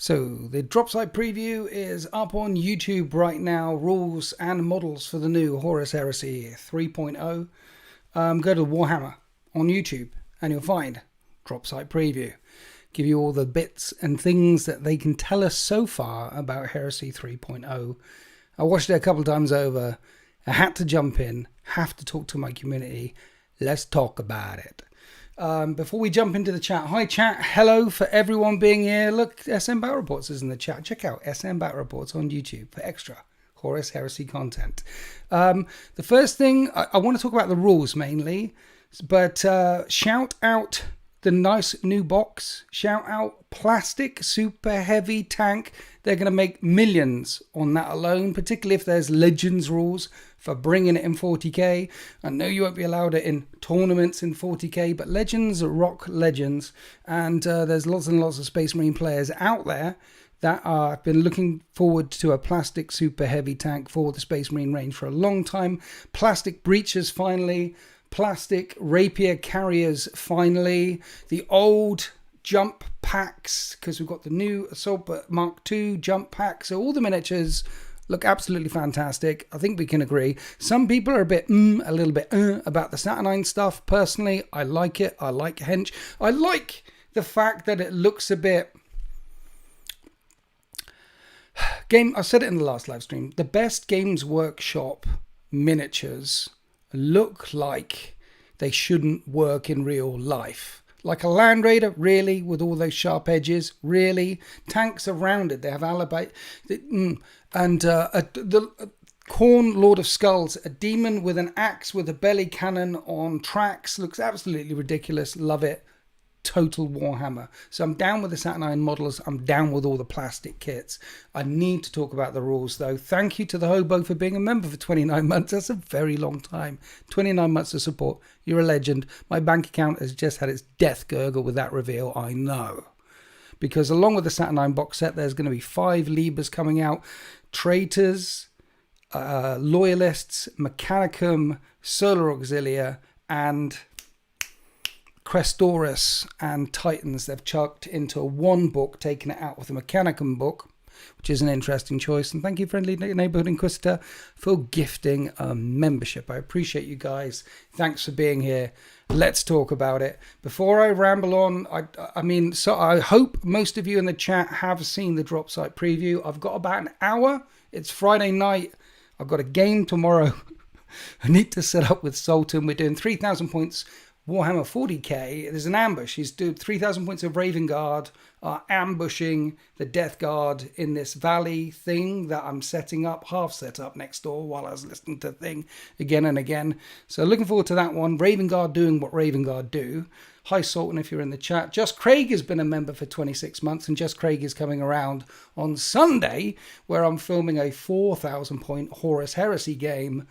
So the Dropsite preview is up on YouTube right now. Rules and models for the new Horus Heresy 3.0. Go to Warhammer on YouTube and you'll find Dropsite preview. Give you all the bits and things that they can tell us so far about Heresy 3.0. I watched it a couple of times over. I had to jump in, have to talk to my community. Let's talk about it. Before we jump into the chat, hi chat, hello for everyone being here. Look, SM Battle Reports is in the chat. Check out SM Battle Reports on YouTube for extra Horus Heresy content. The first thing, I want to talk about the rules mainly, but shout out the nice new box. Shout out Plastic Super Heavy Tank. They're going to make millions on that alone, particularly if there's Legends rules for bringing it in 40k. I know you won't be allowed it in tournaments in 40k, but Legends rock Legends. And there's lots and lots of Space Marine players out there that have been looking forward to a Plastic Super Heavy Tank for the Space Marine range for a long time. Plastic Breachers finally. Plastic Rapier Carriers finally. The old jump packs, because we've got the new Assault Mark II jump pack. So all the miniatures look absolutely fantastic. I think we can agree. Some people are a little bit about the Saturnine stuff. Personally, I like it. I like Hench. I like the fact that it looks a bit... I said it in the last live stream. The best Games Workshop miniatures look like they shouldn't work in real life. Like a Land Raider, really, with all those sharp edges, really. Tanks are rounded, they have alibi. And the Khorne Lord of Skulls, a demon with an axe with a belly cannon on tracks, looks absolutely ridiculous. Love it. Total Warhammer. So I'm down with the Saturnine models. I'm down with all the plastic kits. I need to talk about the rules though. Thank you to the Hobo for being a member for 29 months. That's a very long time. 29 months of support. You're a legend. My bank account has just had its death gurgle with that reveal. I know. Because along with the Saturnine box set, there's going to be 5 Libras coming out. Traitors, Loyalists, Mechanicum, Solar Auxilia, and Crestodorus and Titans. They've chucked into one book, taking it out with the Mechanicum book, which is an interesting choice. And thank you, Friendly Neighborhood Inquisitor, for gifting a membership. I appreciate you guys. Thanks for being here. Let's talk about it. Before I ramble on, I hope most of you in the chat have seen the Dropsite preview. I've got about an hour. It's Friday night. I've got a game tomorrow. I need to set up with Sultan. We're doing 3,000 points Warhammer 40k. There's an ambush. He's doing 3,000 points of Raven Guard, ambushing the Death Guard in this valley thing that I'm setting up, half set up next door while I was listening to the thing again and again. So looking forward to that one. Raven Guard doing what Raven Guard do. Hi Sultan if you're in the chat. Just Craig has been a member for 26 months and Just Craig is coming around on Sunday where I'm filming a 4,000 point Horus Heresy game.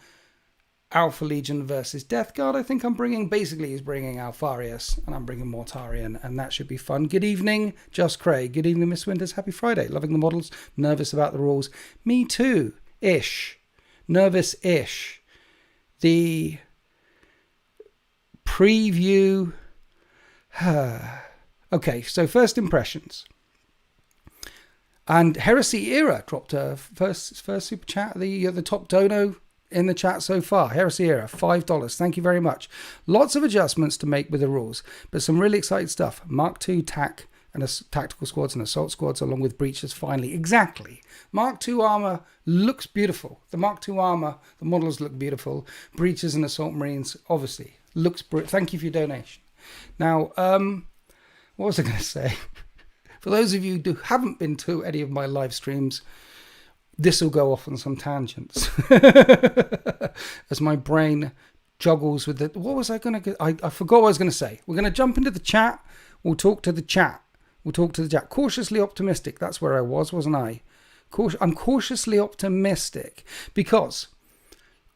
Alpha Legion versus Death Guard, I think I'm bringing. Basically, he's bringing Alfarius, and I'm bringing Mortarion, and that should be fun. Good evening, Just Craig. Good evening, Miss Winters. Happy Friday. Loving the models. Nervous about the rules. Me too. Ish. Nervous-ish. The preview. Okay, so first impressions. And Heresy Era dropped a first super chat. The top dono in the chat so far. Heresy Era, $5. Thank you very much. Lots of adjustments to make with the rules, but some really exciting stuff. Mark II TAC and tactical squads and assault squads along with breaches finally. Exactly. Mark II armor looks beautiful. The Mark II armor, the models look beautiful. Breaches and assault marines, obviously, looks Thank you for your donation. Now, what was I going to say? For those of you who haven't been to any of my live streams, this will go off on some tangents as my brain juggles with it. What was I going to... I forgot what I was going to say. We're going to jump into the chat. We'll talk to the chat. Cautiously optimistic. That's where I was, wasn't I? I'm cautiously optimistic because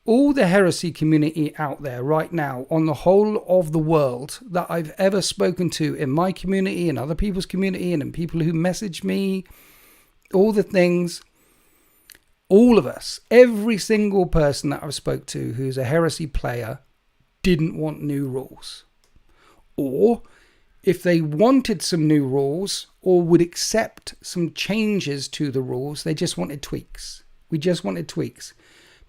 all the Heresy community out there right now on the whole of the world that I've ever spoken to in my community and other people's community and in people who message me, all the things... All of us, every single person that I've spoke to who's a Heresy player didn't want new rules. Or if they wanted some new rules or would accept some changes to the rules. They just wanted tweaks. We just wanted tweaks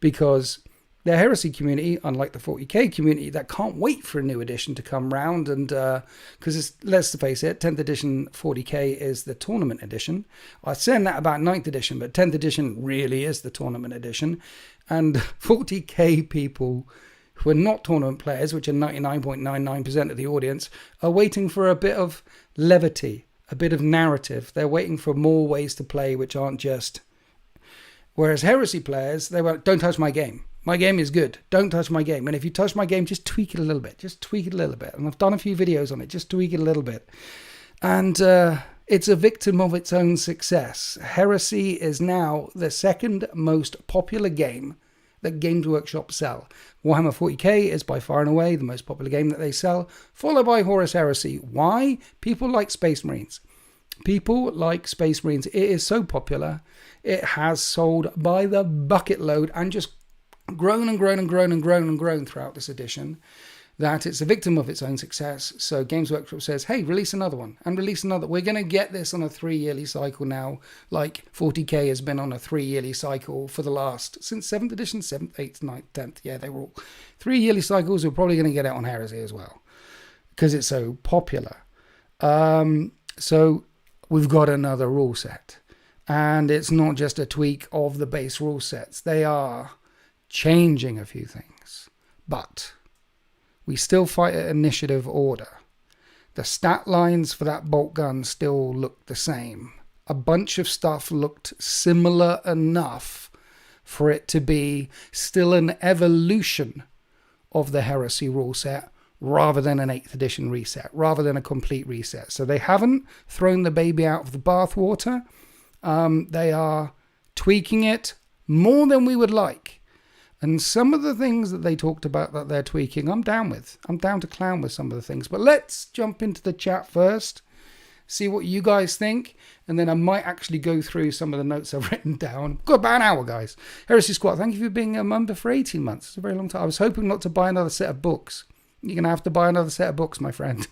because the Heresy community, unlike the 40k community, that can't wait for a new edition to come round. And because let's face it, 10th edition 40k is the tournament edition. I was saying that about 9th edition, but 10th edition really is the tournament edition. And 40k people who are not tournament players, which are 99.99% of the audience, are waiting for a bit of levity, a bit of narrative. They're waiting for more ways to play, which aren't just... Whereas Heresy players, they won't, don't touch my game. My game is good. Don't touch my game. And if you touch my game, just tweak it a little bit. Just tweak it a little bit. And I've done a few videos on it. Just tweak it a little bit. And it's a victim of its own success. Heresy is now the second most popular game that Games Workshop sell. Warhammer 40k is by far and away the most popular game that they sell, followed by Horus Heresy. Why? People like Space Marines. People like Space Marines. It is so popular. It has sold by the bucket load and just grown and grown and grown and grown and grown throughout this edition, that it's a victim of its own success. So Games Workshop says, hey, release another one and release another. We're going to get this on a 3-yearly cycle now, like 40k has been on a 3-yearly cycle for the last, since 7th edition, 7th, 8th, 9th, 10th. Yeah, they were all 3-yearly cycles. We're probably going to get it on Heresy as well because it's so popular. So we've got another rule set, and it's not just a tweak of the base rule sets. They are changing a few things, but we still fight at initiative order. The stat lines for that bolt gun still look the same. A bunch of stuff looked similar enough for it to be still an evolution of the Heresy rule set rather than an 8th edition reset, rather than a complete reset. So they haven't thrown the baby out of the bathwater. They are tweaking it more than we would like. And some of the things that they talked about that they're tweaking, I'm down with. I'm down to clown with some of the things. But let's jump into the chat first, see what you guys think, and then I might actually go through some of the notes I've written down. Got about an hour, guys. Heresy Squad, thank you for being a member for 18 months. It's a very long time. I was hoping not to buy another set of books. You're going to have to buy another set of books, my friend.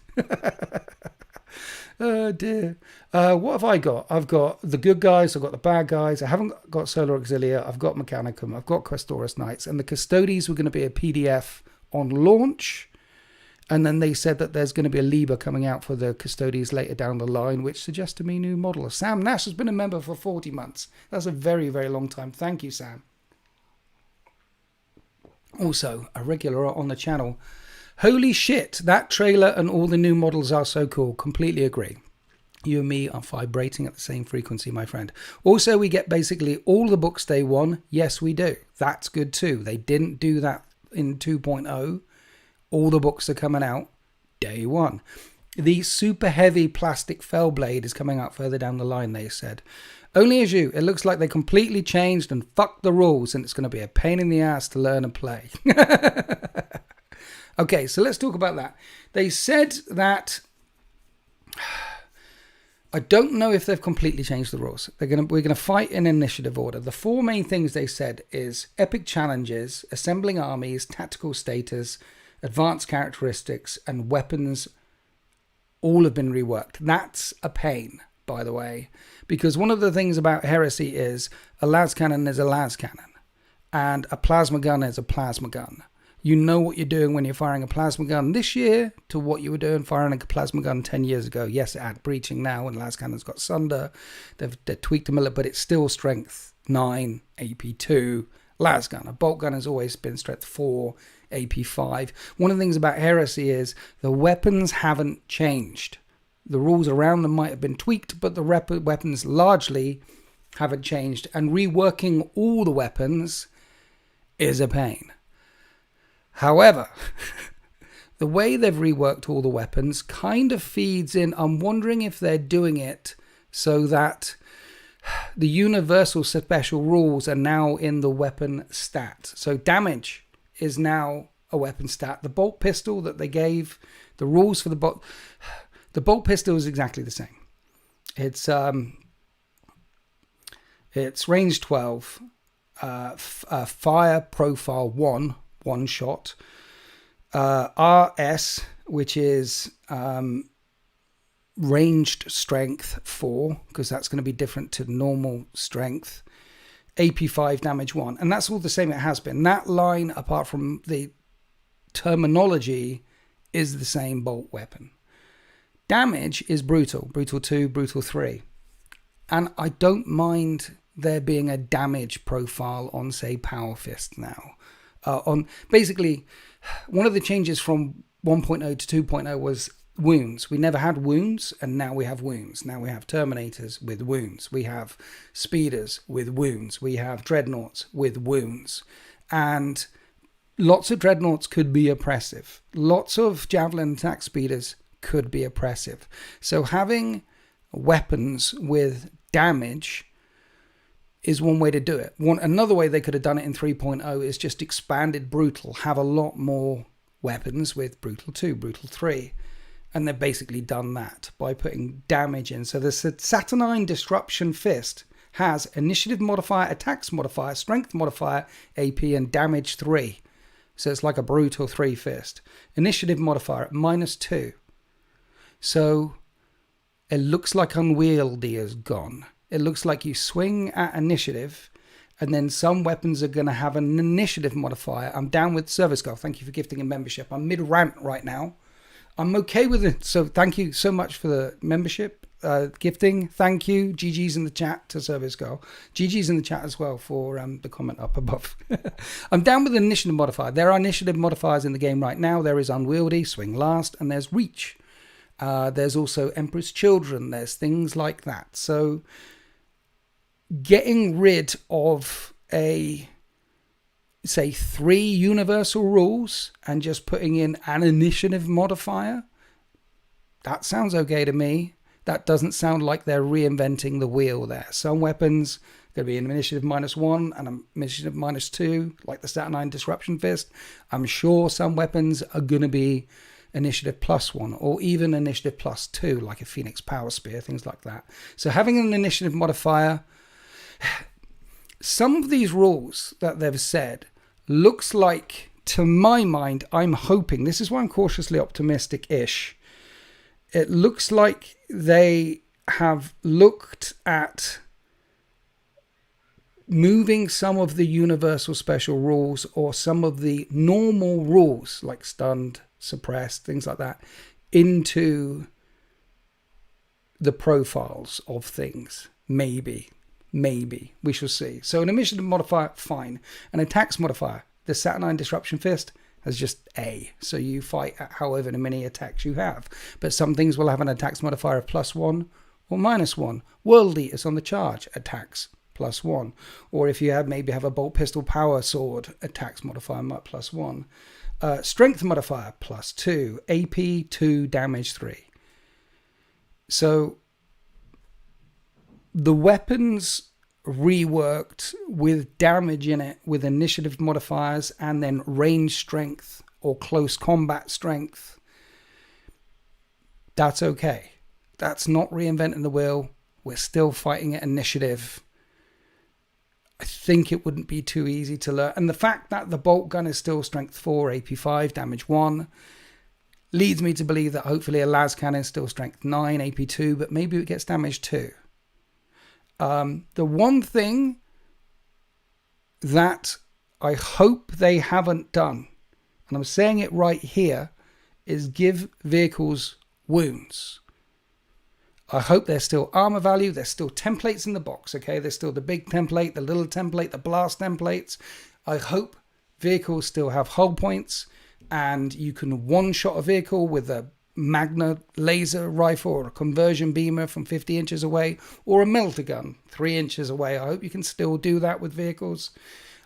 Oh dear. What have I got? I've got the good guys, I've got the bad guys, I haven't got Solar Auxilia, I've got Mechanicum, I've got Questoris Knights, and the Custodies were going to be a PDF on launch, and then they said that there's going to be a Liber coming out for the Custodies later down the line, which suggests to me new model. Sam Nash has been a member for 40 months. That's a very, very long time. Thank you, Sam. Also, a regular on the channel. Holy shit, that trailer and all the new models are so cool. Completely agree. You and me are vibrating at the same frequency, my friend. Also, we get basically all the books day one. Yes, we do. That's good too. They didn't do that in 2.0. All the books are coming out day one. The super heavy plastic fell blade is coming out further down the line, they said. Only as you, it looks like they completely changed and fucked the rules, and it's going to be a pain in the ass to learn and play. Okay, so let's talk about that. They said that... I don't know if they've completely changed the rules. We're going to fight in initiative order. The 4 main things they said is epic challenges, assembling armies, tactical status, advanced characteristics, and weapons all have been reworked. That's a pain, by the way, because one of the things about Heresy is a las cannon is a las cannon, and a plasma gun is a plasma gun. You know what you're doing when you're firing a plasma gun this year to what you were doing firing a plasma gun 10 years ago. Yes, it had breaching now, and las cannon's got sunder. They've tweaked them a little, but it's still strength 9, AP 2, las gun. A bolt gun has always been strength 4, AP 5. One of the things about Heresy is the weapons haven't changed. The rules around them might have been tweaked, but the weapons largely haven't changed. And reworking all the weapons is a pain. However, the way they've reworked all the weapons kind of feeds in. I'm wondering if they're doing it so that the universal special rules are now in the weapon stat. So damage is now a weapon stat. The bolt pistol that they gave, the rules for the bolt pistol is exactly the same. It's range 12, fire profile 1 shot, RS, which is ranged strength 4, because that's going to be different to normal strength, AP 5, damage 1. And that's all the same it has been. That line, apart from the terminology, is the same bolt weapon. Damage is brutal 2, brutal 3. And I don't mind there being a damage profile on, say, Power Fist now. On basically, one of the changes from 1.0 to 2.0 was wounds. We never had wounds, and now we have wounds. Now we have Terminators with wounds. We have Speeders with wounds. We have Dreadnoughts with wounds. And lots of Dreadnoughts could be oppressive. Lots of Javelin attack Speeders could be oppressive. So having weapons with damage is one way to do it. Another way they could have done it in 3.0 is just expanded Brutal, have a lot more weapons with Brutal 2, Brutal 3. And they've basically done that by putting damage in. So the Saturnine Disruption Fist has Initiative modifier, Attacks modifier, Strength modifier, AP, and Damage 3. So it's like a Brutal 3 fist. Initiative modifier at -2. So it looks like unwieldy is gone. It looks like you swing at initiative, and then some weapons are going to have an initiative modifier. I'm down with Service Girl. Thank you for gifting a membership. I'm mid-rant right now. I'm okay with it. So thank you so much for the membership gifting. Thank you. GG's in the chat to Service Girl. GG's in the chat as well for the comment up above. I'm down with the initiative modifier. There are initiative modifiers in the game right now. There is unwieldy, swing last, and there's reach. There's also Emperor's Children. There's things like that. So getting rid of say 3 universal rules and just putting in an initiative modifier, that sounds okay to me. That doesn't sound like they're reinventing the wheel there. Some weapons going to be an initiative -1 and an initiative -2, like the Saturnine Disruption Fist. I'm sure some weapons are going to be initiative +1 or even initiative +2, like a Phoenix Power Spear, things like that. So having an initiative modifier, some of these rules that they've said looks like, to my mind, I'm hoping, this is why I'm cautiously optimistic-ish, it looks like they have looked at moving some of the universal special rules or some of the normal rules, like stunned, suppressed, things like that, into the profiles of things. Maybe. We shall see. So an initiative modifier, fine. An attacks modifier, the Saturnine Disruption Fist, has just A. So you fight at however many attacks you have. But some things will have an attacks modifier of +1 or -1. World Eaters on the charge, attacks +1. Or if you maybe have a bolt pistol power sword, attacks modifier +1. Strength modifier +2. AP 2, damage 3. So the weapons reworked with damage in it, with initiative modifiers, and then range strength or close combat strength, that's okay. That's not reinventing the wheel. We're still fighting at initiative. I think it wouldn't be too easy to learn. And the fact that the bolt gun is still strength 4, AP 5, damage 1, leads me to believe that hopefully a las cannon is still strength 9, AP 2, but maybe it gets damage 2. The one thing that I hope they haven't done, and I'm saying it right here, is give vehicles wounds. I hope there's still armor value. There's still templates in the box, okay? There's still the big template, the little template, the blast templates. I hope vehicles still have hull points, and you can one-shot a vehicle with a Magna laser rifle or a conversion beamer from 50 inches away, or a melter gun 3 inches away. I hope you can still do that with vehicles.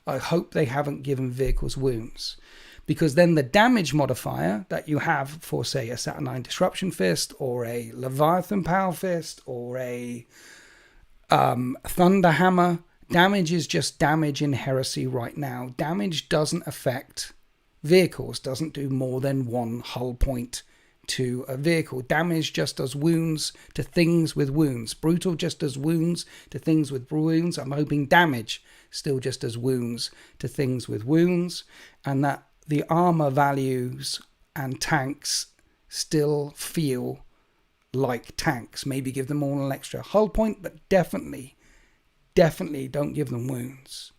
I hope they haven't given vehicles wounds, because then the damage modifier that you have for, say, a Saturnine Disruption Fist or a Leviathan Power Fist or a Thunder Hammer, damage is just damage in Heresy right now. Damage doesn't affect vehicles, doesn't do more than 1 hull point to a vehicle. Damage just does wounds to things with wounds. Brutal just does wounds to things with wounds. I'm hoping damage still just does wounds to things with wounds, and that the armor values and tanks still feel like tanks. Maybe give them all an extra hull point, but definitely don't give them wounds.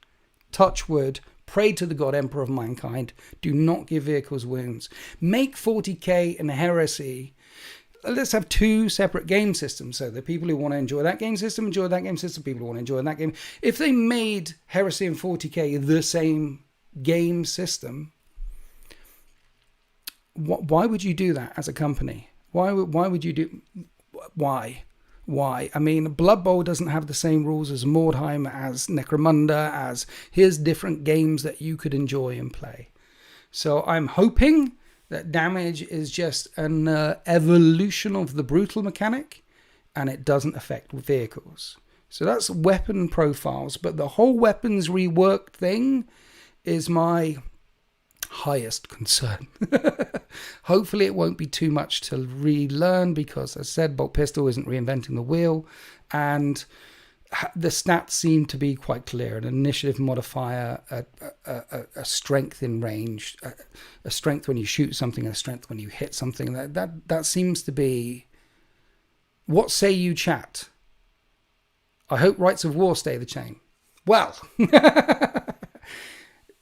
Touch wood. Pray to the God Emperor of Mankind. Do not give vehicles wounds. Make 40k and Heresy. Let's have two separate game systems, so the people who want to enjoy that game system enjoy that game system. People who want to enjoy that game. If they made Heresy and 40k the same game system, why would you do that as a company? Why would you do? Why? I mean, Blood Bowl doesn't have the same rules as Mordheim, as Necromunda, as here's different games that you could enjoy and play. So I'm hoping that damage is just an evolution of the brutal mechanic, and it doesn't affect vehicles. So that's weapon profiles, but the whole weapons reworked thing is my highest concern. Hopefully it won't be too much to relearn, because as I said, Bolt Pistol isn't reinventing the wheel, and the stats seem to be quite clear: an initiative modifier, a strength in range, a strength when you shoot something, a strength when you hit something. That seems to be. What say you, chat? I hope Rights of War stay the same. Well,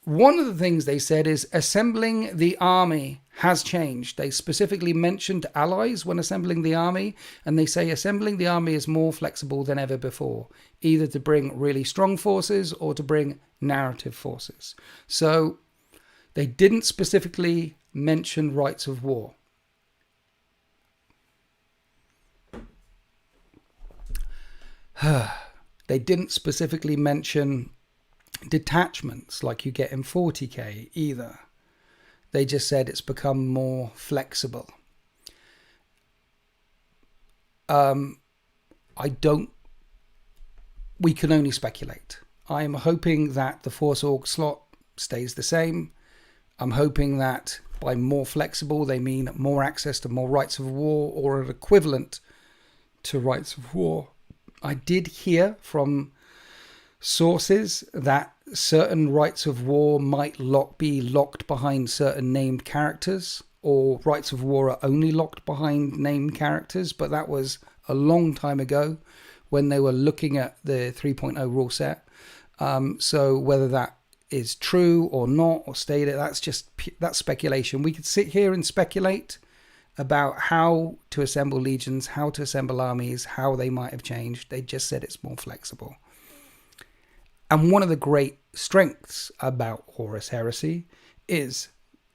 one of the things they said is assembling the army has changed. They specifically mentioned allies when assembling the army, and they say assembling the army is more flexible than ever before, either to bring really strong forces or to bring narrative forces. So they didn't specifically mention Rights of War. They didn't specifically mention detachments like you get in 40k either. They just said it's become more flexible. We can only speculate. I'm hoping that the Force Org slot stays the same. I'm hoping that by more flexible, they mean more access to more Rights of War, or an equivalent to Rights of War. I did hear from sources that certain Rights of War might be locked behind certain named characters, or Rights of War are only locked behind named characters, but that was a long time ago when they were looking at the 3.0 rule set. So whether that is true or not, or stated, that's speculation. We could sit here and speculate about how to assemble legions, how to assemble armies, how they might have changed. They just said it's more flexible. And one of the great strengths about Horus Heresy is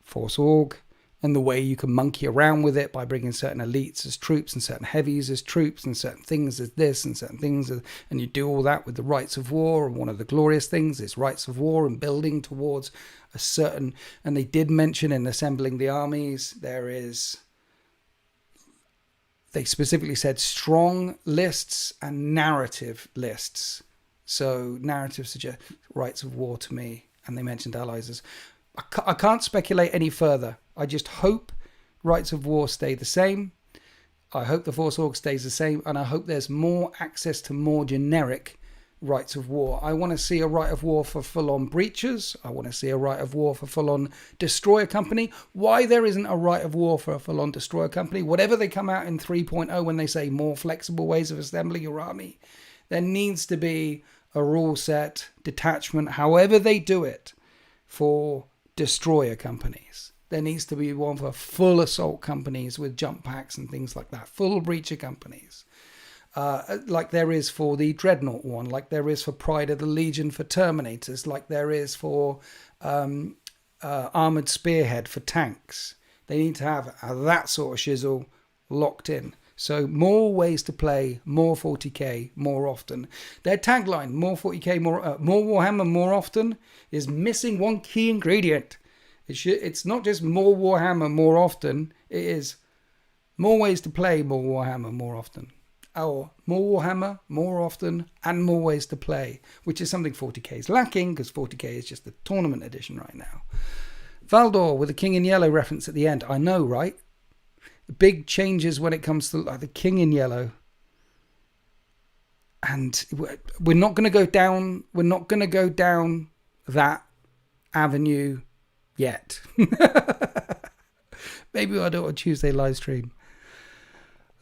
Force Org, and the way you can monkey around with it by bringing certain elites as troops and certain heavies as troops and certain things as this and certain things as, and you do all that with the Rights of War. And one of the glorious things is Rights of War and building towards a certain, and they did mention in assembling the armies, they specifically said strong lists and narrative lists. So narrative suggests Rights of War to me, and they mentioned allies as. I can't speculate any further. I just hope Rights of War stay the same. I hope the Force Org stays the same, and I hope there's more access to more generic Rights of War. I want to see a Right of War for full-on breachers. I want to see a Right of War for full-on destroyer company. Why there isn't a Right of War for a full-on destroyer company? Whatever they come out in 3.0 when they say more flexible ways of assembling your army, there needs to be a rule set, detachment, however they do it, for destroyer companies. There needs to be one for full assault companies with jump packs and things like that. Full breacher companies. Like there is for the Dreadnought one. Like there is for Pride of the Legion for Terminators. Like there is for Armoured Spearhead for tanks. They need to have that sort of shizzle locked in. So more ways to play, more 40k, more often. Their tagline, more 40k, more Warhammer, more often, is missing one key ingredient. It's not just more Warhammer, more often. It is more ways to play, more Warhammer, more often. Or more Warhammer, more often, and more ways to play, which is something 40k is lacking, because 40k is just the tournament edition right now. Valdor with the King in Yellow reference at the end. I know, right? Big changes when it comes to the King in Yellow, and we're not going to go down. We're not going to go down that avenue yet. Maybe I'll do it on Tuesday live stream.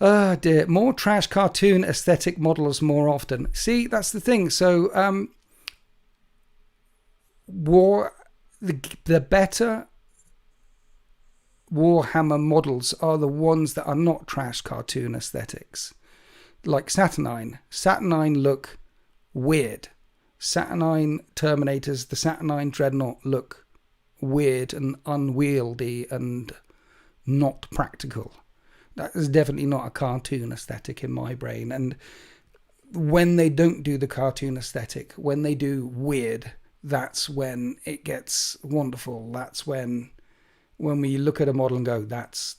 Oh dear, more trash cartoon aesthetic models more often. See, that's the thing. So, the better Warhammer models are the ones that are not trash cartoon aesthetics. Like Saturnine. Saturnine look weird. Saturnine Terminators, the Saturnine Dreadnought look weird and unwieldy and not practical. That is definitely not a cartoon aesthetic in my brain. And when they don't do the cartoon aesthetic, when they do weird, that's when it gets wonderful. That's when we look at a model and go, that's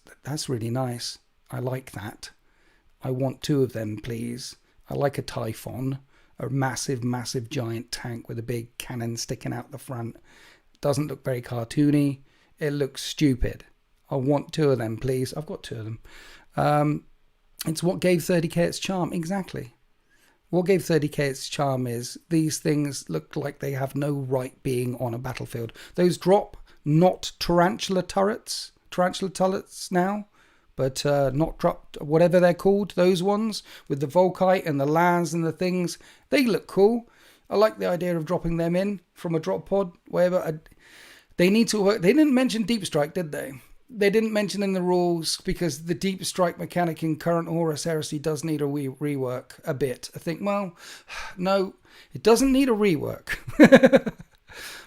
really nice. I like that. I want 2 of them, please. I like a Typhon, a massive, massive giant tank with a big cannon sticking out the front. Doesn't look very cartoony. It looks stupid. I want 2 of them, please. I've got 2 of them. It's what gave 30k its charm. Exactly. What gave 30k its charm is these things look like they have no right being on a battlefield. Those drop, not tarantula turrets now, but not dropped, whatever they're called, those ones with the Volkite and the Laz and the things. They look cool. I like the idea of dropping them in from a drop pod, wherever. They need to work. They didn't mention Deep Strike, did they? They didn't mention in the rules because the Deep Strike mechanic in current Horus Heresy does need a rework a bit. I think, well, no, it doesn't need a rework.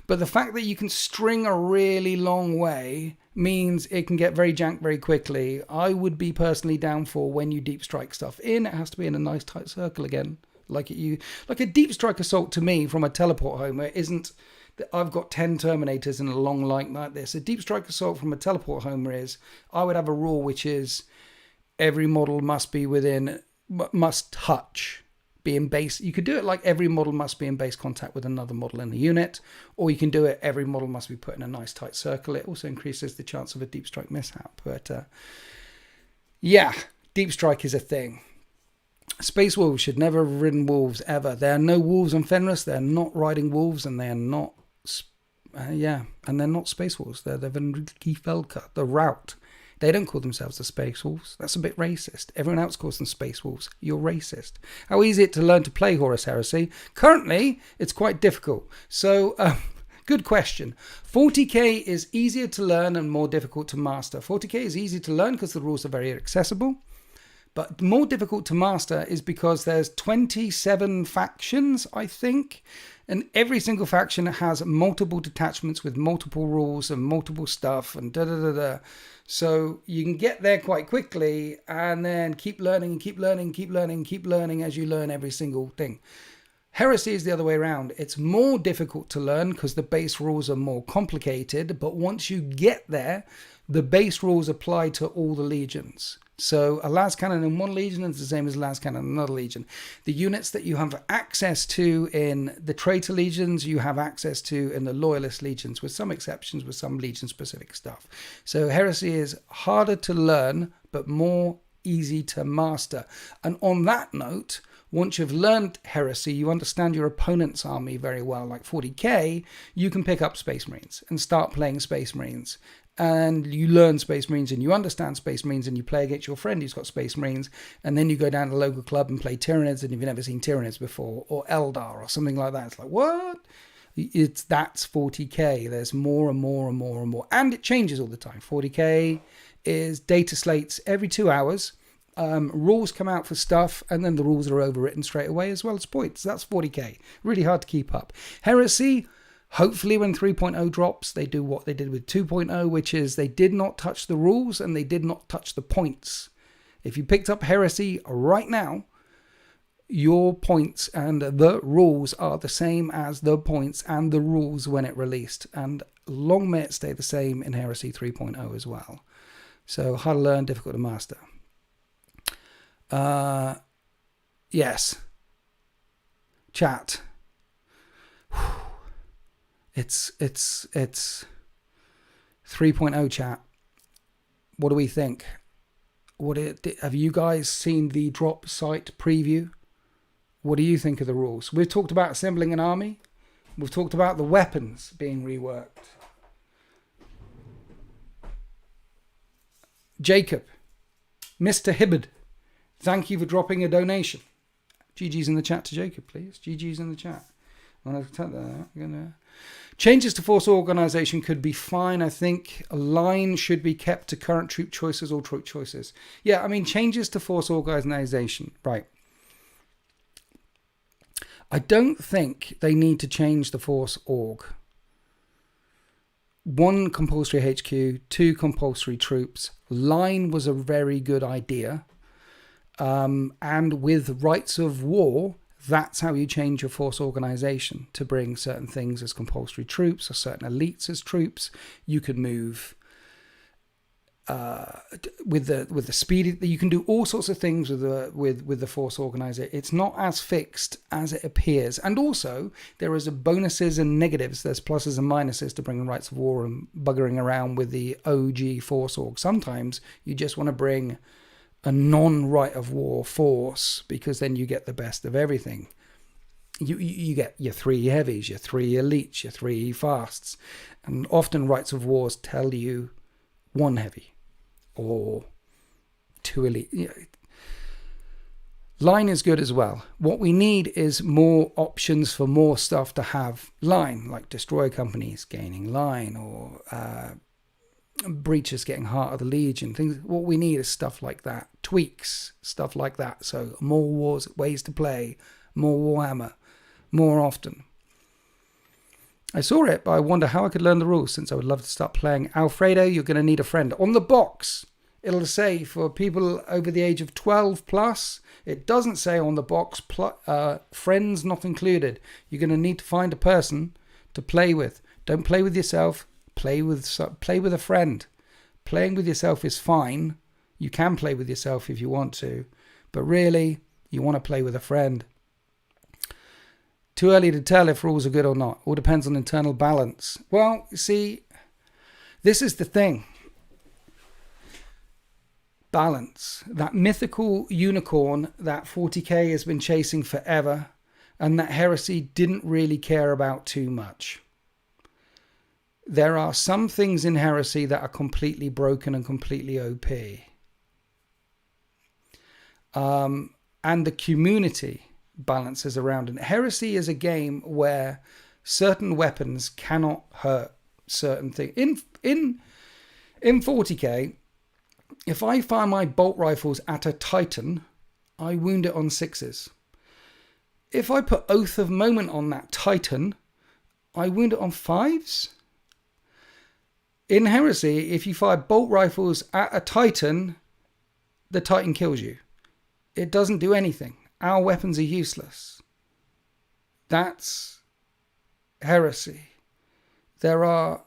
But the fact that you can string a really long way means it can get very jank very quickly. I would be personally down for when you Deep Strike stuff in, it has to be in a nice tight circle again. Like a Deep Strike assault to me from a teleport homer isn't that I've got 10 Terminators in a long line like this. A Deep Strike assault from a teleport homer is, I would have a rule which is every model must be must touch, be in base. You could do it like every model must be in base contact with another model in the unit, or you can do it every model must be put in a nice tight circle. It also increases the chance of a Deep Strike mishap. But yeah, Deep Strike is a thing. Space Wolves should never have ridden wolves ever. There are no wolves on Fenris. They're not riding wolves, and they are not. And they're not Space Wolves. They're the Venriki Felka, the Route. They don't call themselves the Space Wolves. That's a bit racist. Everyone else calls them Space Wolves. You're racist. How easy is it to learn to play Horus Heresy? Currently, it's quite difficult. So, good question. 40k is easier to learn and more difficult to master. 40k is easy to learn because the rules are very accessible. But more difficult to master is because there's 27 factions, I think. And every single faction has multiple detachments with multiple rules and multiple stuff and da-da-da-da. So you can get there quite quickly and then keep learning as you learn every single thing. Heresy is the other way around. It's more difficult to learn because the base rules are more complicated. But once you get there, the base rules apply to all the legions. So a las cannon in one legion is the same as a las cannon in another legion. The units that you have access to in the traitor legions, you have access to in the loyalist legions, with some exceptions with some legion-specific stuff. So Heresy is harder to learn, but more easy to master. And on that note, once you've learned Heresy, you understand your opponent's army very well, like 40k, you can pick up Space Marines and start playing Space Marines. And you learn Space Marines and you understand Space Marines and you play against your friend who's got Space Marines, and then you go down to the local club and play Tyranids, and you've never seen Tyranids before, or Eldar or something like that. It's like, what? That's 40k. There's more and more and more and more. And it changes all the time. 40k is data slates every 2 hours. Rules come out for stuff, and then the rules are overwritten straight away as well as points. That's 40k. Really hard to keep up. Heresy, hopefully when 3.0 drops, they do what they did with 2.0, which is they did not touch the rules and they did not touch the points. If you picked up Heresy right now, your points and the rules are the same as the points and the rules when it released. And long may it stay the same in Heresy 3.0 as well. So hard to learn, difficult to master. Yes. Chat. It's 3.0 chat. What do we think? Have you guys seen the Dropsite preview? What do you think of the rules? We've talked about assembling an army. We've talked about the weapons being reworked. Jacob, Mr. Hibbard, Thank you for dropping a donation. GG's in the chat to Jacob, please. GG's in the chat. I'm going to tell that. Changes to force organization could be fine. I think a line should be kept to current troop choices or troop choices. Yeah, I mean, changes to force organization. Right. I don't think they need to change the force org. 1 compulsory HQ, 2 compulsory troops. Line was a very good idea. And with rights of war, that's how you change your force organization to bring certain things as compulsory troops or certain elites as troops. You can move with the speed. You can do all sorts of things with the force organizer. It's not as fixed as it appears. And also there is bonuses and negatives. There's pluses and minuses to bringing rights of war and buggering around with the OG force org. Sometimes you just want to bring a non-right of war force because then you get the best of everything. You get your 3 heavies, your 3 elites, your 3 fasts. And often rights of wars tell you 1 heavy or 2 elite. Line is good as well. What we need is more options for more stuff to have line, like destroyer companies gaining line or breaches getting Heart of the Legion. Things. What we need is stuff like that. Tweaks, stuff like that. So more ways to play, more Warhammer, more often. I saw it, but I wonder how I could learn the rules since I would love to start playing. Alfredo, you're going to need a friend. On the box, it'll say for people over the age of 12 plus. It doesn't say on the box, friends not included. You're going to need to find a person to play with. Don't play with yourself. Play with a friend. Playing with yourself is fine. You can play with yourself if you want to. But really, you want to play with a friend. Too early to tell if rules are good or not. All depends on internal balance. Well, you see, this is the thing. Balance. That mythical unicorn that 40k has been chasing forever and that Heresy didn't really care about too much. There are some things in Heresy that are completely broken and completely OP. And the community balances around it. Heresy is a game where certain weapons cannot hurt certain things. In 40k, if I fire my bolt rifles at a Titan, I wound it on 6s. If I put Oath of Moment on that Titan, I wound it on 5s. In Heresy, if you fire bolt rifles at a Titan, the Titan kills you. It doesn't do anything. Our weapons are useless. That's Heresy. There are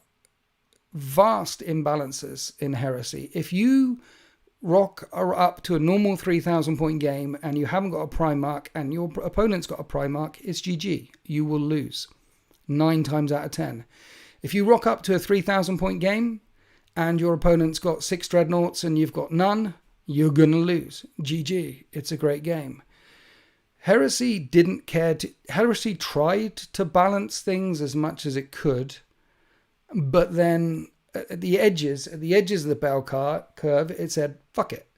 vast imbalances in Heresy. If you rock up to a normal 3,000 point game and you haven't got a Primarch and your opponent's got a Primarch, it's GG. You will lose 9 times out of 10. If you rock up to a 3,000 point game and your opponent's got 6 dreadnoughts and you've got none, you're going to lose. GG. It's a great game. Heresy didn't care to... Heresy tried to balance things as much as it could, but then at the edges of the bell curve, it said, fuck it.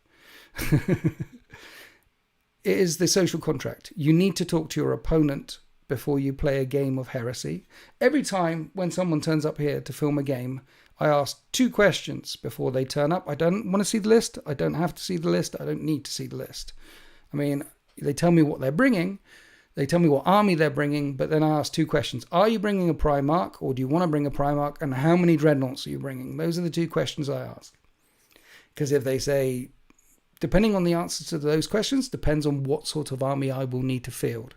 It is the social contract. You need to talk to your opponent before you play a game of Heresy. Every time when someone turns up here to film a game, I ask 2 questions before they turn up. I don't want to see the list. I don't have to see the list. I don't need to see the list. I mean, they tell me what they're bringing. They tell me what army they're bringing, but then I ask 2 questions. Are you bringing a Primarch, or do you want to bring a Primarch, and how many dreadnoughts are you bringing? Those are the 2 questions I ask. Because if they say, depending on the answers to those questions, depends on what sort of army I will need to field.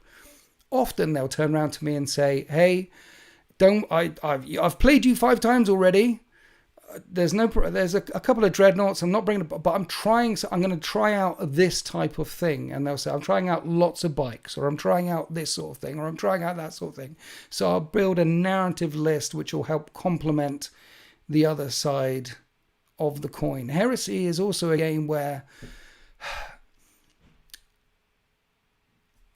Often they'll turn around to me and say, hey, I've played you 5 times already. There's a couple of dreadnoughts. I'm not bringing, but I'm going to try out this type of thing. And they'll say, I'm trying out lots of bikes, or I'm trying out this sort of thing, or I'm trying out that sort of thing. So I'll build a narrative list which will help complement the other side of the coin. Heresy is also a game where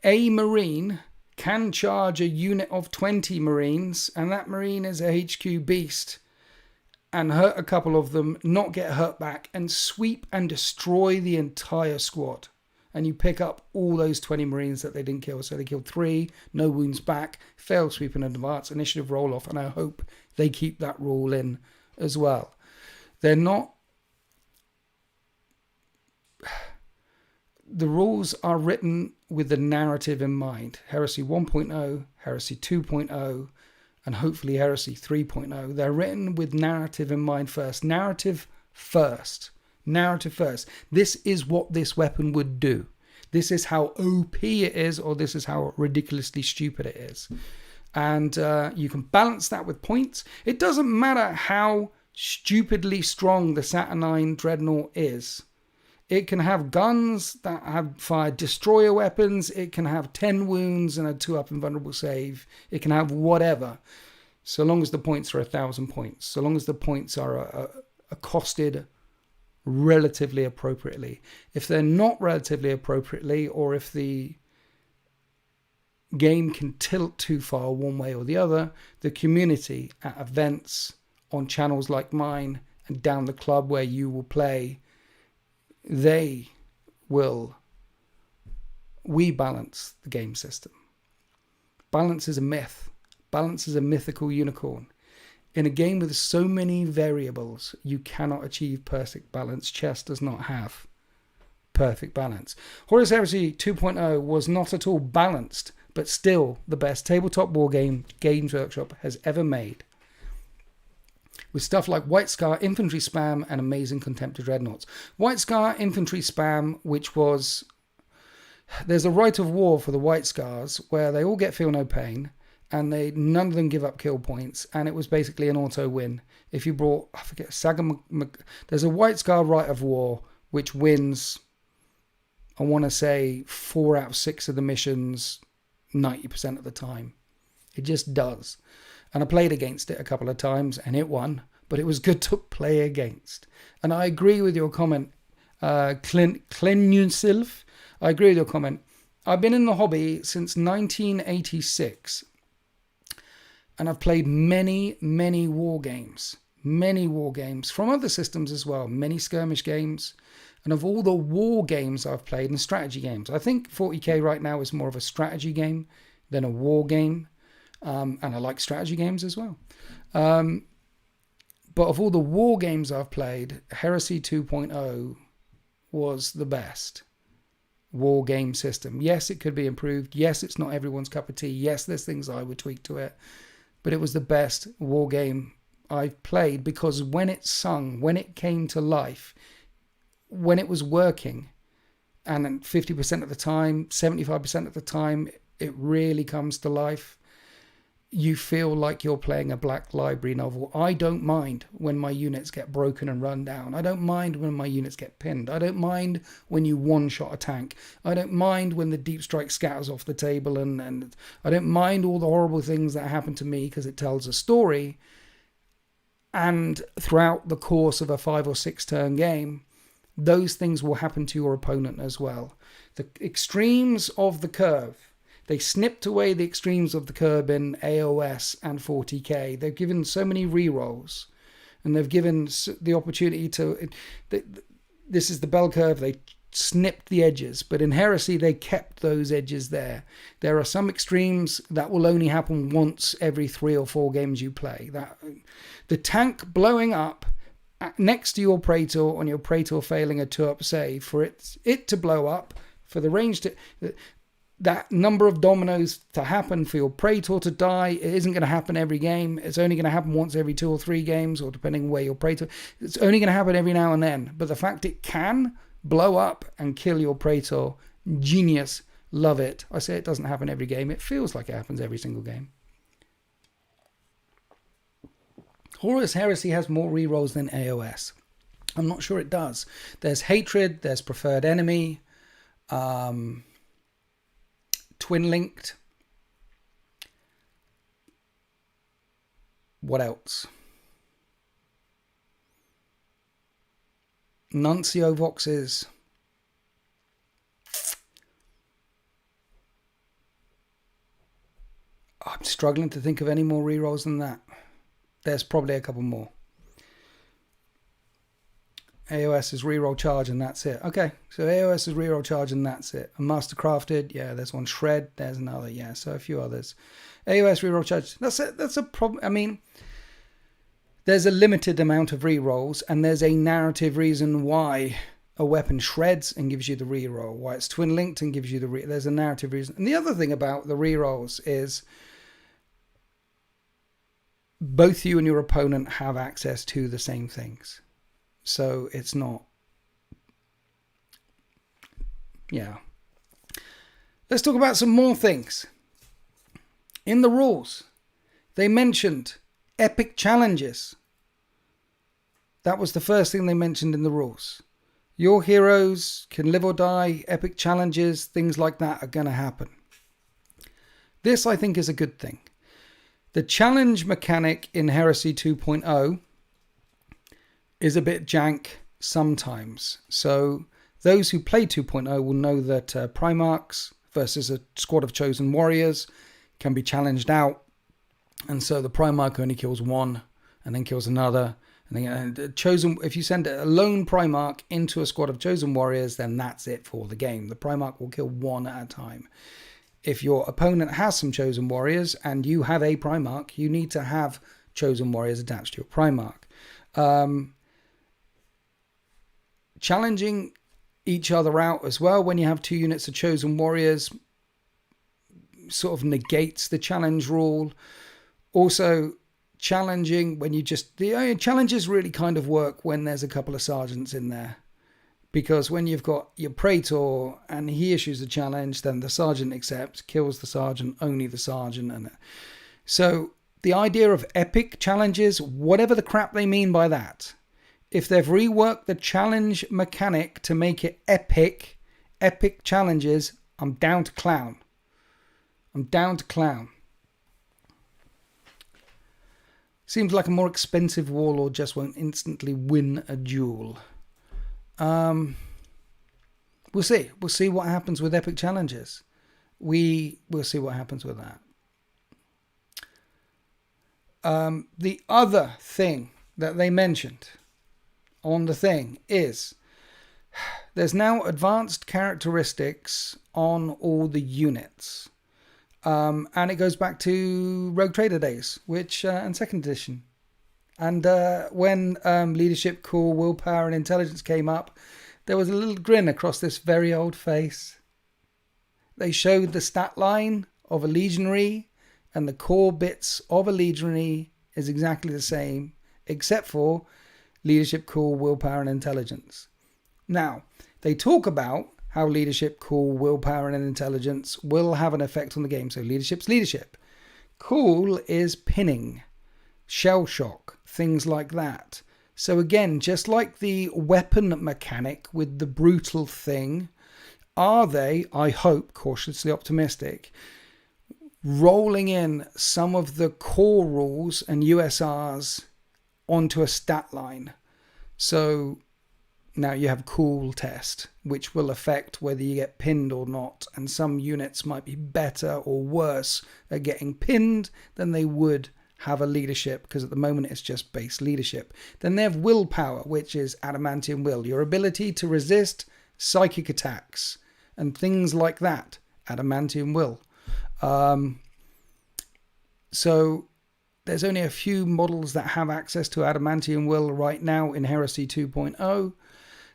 a Marine can charge a unit of 20 Marines, and that Marine is a HQ beast, and hurt a couple of them, not get hurt back, and sweep and destroy the entire squad. and you pick up all those 20 Marines that they didn't kill. So they killed 3, no wounds back, failed sweep and advance, initiative roll off, and I hope they keep that rule in as well. They're not... The rules are written with the narrative in mind. Heresy 1.0, Heresy 2.0, and hopefully Heresy 3.0. They're written with narrative in mind first. Narrative first. Narrative first. This is what this weapon would do. This is how OP it is, or this is how ridiculously stupid it is. And you can balance that with points. It doesn't matter how stupidly strong the Saturnine Dreadnought is. It can have guns that have fired destroyer weapons. It can have 10 wounds and a 2-up invulnerable save. It can have whatever. So long as the points are 1,000 points. So long as the points are costed relatively appropriately. If they're not relatively appropriately, or if the game can tilt too far one way or the other, the community at events, on channels like mine, and down the club where you will play, we balance the game system. Balance is a myth. Balance is a mythical unicorn. In a game with so many variables, you cannot achieve perfect balance. Chess does not have perfect balance. Horus Heresy 2.0 was not at all balanced, but still the best tabletop war game Games Workshop has ever made. With stuff like White Scar infantry spam and amazing Contemptor Dreadnoughts. White Scar infantry spam, which was... There's a right of war for the White Scars, where they all get feel no pain, and none of them give up kill points, and it was basically an auto win. If you brought, I forget, there's a White Scar right of war, which wins, I want to say, 4 out of 6 of the missions 90% of the time. It just does. And I played against it a couple of times, and it won, but it was good to play against. And I agree with your comment, Clenusilf. I agree with your comment. I've been in the hobby since 1986. And I've played many, many war games from other systems as well, many skirmish games. And of all the war games I've played and strategy games, I think 40k right now is more of a strategy game than a war game. And I like strategy games as well. But of all the war games I've played, Heresy 2.0 was the best war game system. Yes, it could be improved. Yes, it's not everyone's cup of tea. Yes, there's things I would tweak to it. But it was the best war game I've played, because when it sung, when it came to life, when it was working, and 50% of the time, 75% of the time, it really comes to life. You feel like you're playing a Black Library novel. I don't mind when my units get broken and run down. I don't mind when my units get pinned. I don't mind when you one-shot a tank. I don't mind when the deep strike scatters off the table, and I don't mind all the horrible things that happen to me, because it tells a story. And throughout the course of a 5 or 6 turn game, those things will happen to your opponent as well. The extremes of the curve. They snipped away the extremes of the curve in AOS and 40k. They've given so many rerolls, and they've given the opportunity to... This is the bell curve. They snipped the edges, but in Heresy, they kept those edges there. There are some extremes that will only happen once every 3 or 4 games you play. The tank blowing up next to your Praetor, on your Praetor failing a 2-up save, for it to blow up, for the range to... That number of dominoes to happen for your Praetor to die, it isn't going to happen every game. It's only going to happen once every 2 or 3 games, or depending where your Praetor... It's only going to happen every now and then. But the fact it can blow up and kill your Praetor, genius, love it. I say it doesn't happen every game. It feels like it happens every single game. Horus Heresy has more rerolls than AOS. I'm not sure it does. There's Hatred, there's Preferred Enemy, Twin Linked. What else? Nuncio Voxes. I'm struggling to think of any more rerolls than that. There's probably a couple more. AOS is reroll charge and that's it. Okay, so AOS is reroll charge and that's it. And Mastercrafted, yeah, there's one. Shred, there's another, yeah, so a few others. AOS reroll charge, that's a problem. I mean, there's a limited amount of rerolls, and there's a narrative reason why a weapon shreds and gives you the reroll, why it's twin linked and gives you the there's a narrative reason. And the other thing about the rerolls is both you and your opponent have access to the same things. So it's not, yeah. Let's talk about some more things. In the rules, they mentioned epic challenges. That was the first thing they mentioned in the rules. Your heroes can live or die, epic challenges, things like that are going to happen. This, I think, is a good thing. The challenge mechanic in Heresy 2.0 is a bit jank sometimes. So those who play 2.0 will know that Primarchs versus a squad of chosen warriors can be challenged out. And so the Primarch only kills one and then kills another. And chosen, if you send a lone Primarch into a squad of chosen warriors, then that's it for the game. The Primarch will kill one at a time. If your opponent has some chosen warriors and you have a Primarch, you need to have chosen warriors attached to your Primarch. Challenging each other out as well when you have two units of chosen warriors sort of negates the challenge rule. Also, challenging when you just... The challenges really kind of work when there's a couple of sergeants in there. Because when you've got your Praetor and he issues a challenge, then the sergeant accepts, kills the sergeant, only the sergeant. And so the idea of epic challenges, whatever the crap they mean by that, if they've reworked the challenge mechanic to make it epic challenges, I'm down to clown. I'm down to clown. Seems like a more expensive warlord just won't instantly win a duel. We'll see. We'll see what happens with epic challenges. We'll see what happens with that. The other thing that they mentioned on the thing is there's now advanced characteristics on all the units. And it goes back to Rogue Trader days, which and second edition. And when leadership, cool, willpower, and intelligence came up, there was a little grin across this very old face. They showed the stat line of a legionary, and the core bits of a legionary is exactly the same, except for leadership, cool, willpower, and intelligence. Now, they talk about how leadership, cool, willpower, and intelligence will have an effect on the game. So leadership's leadership. Cool is pinning, shell shock, things like that. So again, just like the weapon mechanic with the brutal thing, are they, I hope, cautiously optimistic, rolling in some of the core rules and USRs onto a stat line? So now you have cool test, which will affect whether you get pinned or not. And some units might be better or worse at getting pinned than they would have a leadership, because at the moment it's just base leadership. Then they have willpower, which is adamantium will, your ability to resist psychic attacks and things like that. Adamantium will. So there's only a few models that have access to adamantium will right now in Heresy 2.0.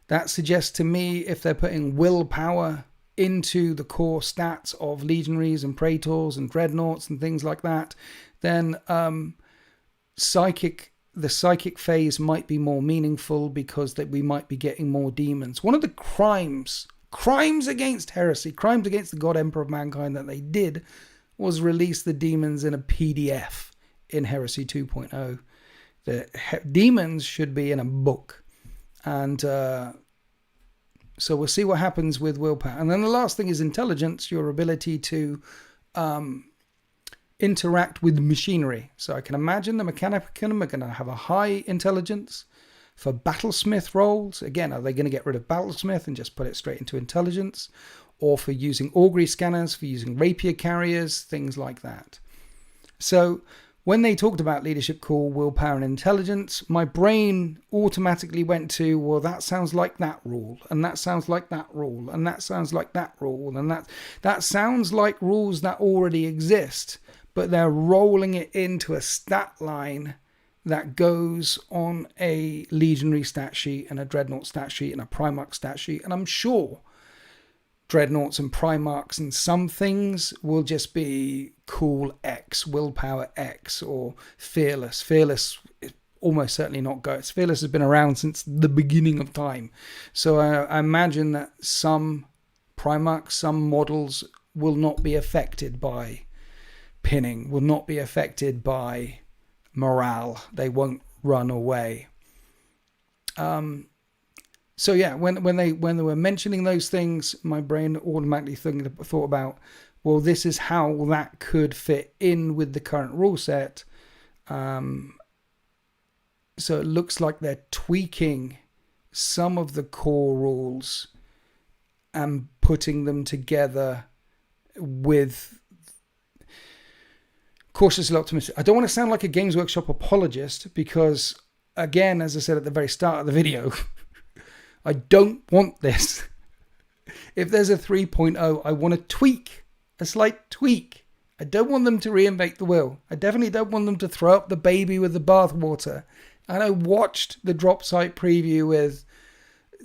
That suggests to me if they're putting willpower into the core stats of legionaries and praetors and dreadnoughts and things like that, then the psychic phase might be more meaningful, because that we might be getting more demons. One of the crimes against heresy, crimes against the God Emperor of Mankind that they did was release the demons in a PDF in Heresy 2.0. The demons should be in a book. And so we'll see what happens with willpower. And then the last thing is intelligence, your ability to interact with machinery. So I can imagine the Mechanicum are going to have a high intelligence. For battlesmith roles, again, are they going to get rid of battlesmith and just put it straight into intelligence? Or for using augury scanners, for using rapier carriers, things like that. So when they talked about leadership, core, willpower, and intelligence, my brain automatically went to, well, that sounds like that rule, and that sounds like that rule, and that sounds like that rule, and that sounds like rules that already exist, but they're rolling it into a stat line that goes on a legionary stat sheet and a dreadnought stat sheet and a Primarch stat sheet. And I'm sure dreadnoughts and Primarchs and some things will just be cool X, willpower X, or fearless. Fearless is almost certainly not goats. Fearless has been around since the beginning of time. So I imagine that some Primarchs, some models will not be affected by pinning, will not be affected by morale. They won't run away. So yeah, when they were mentioning those things, my brain automatically thought about, well, this is how that could fit in with the current rule set. So it looks like they're tweaking some of the core rules and putting them together with cautiously optimistic. I don't want to sound like a Games Workshop apologist because, again, as I said at the very start of the video, I don't want this. If there's a 3.0, I want a slight tweak. I don't want them to reinvent the wheel. I definitely don't want them to throw up the baby with the bathwater. And I watched the Dropsite preview with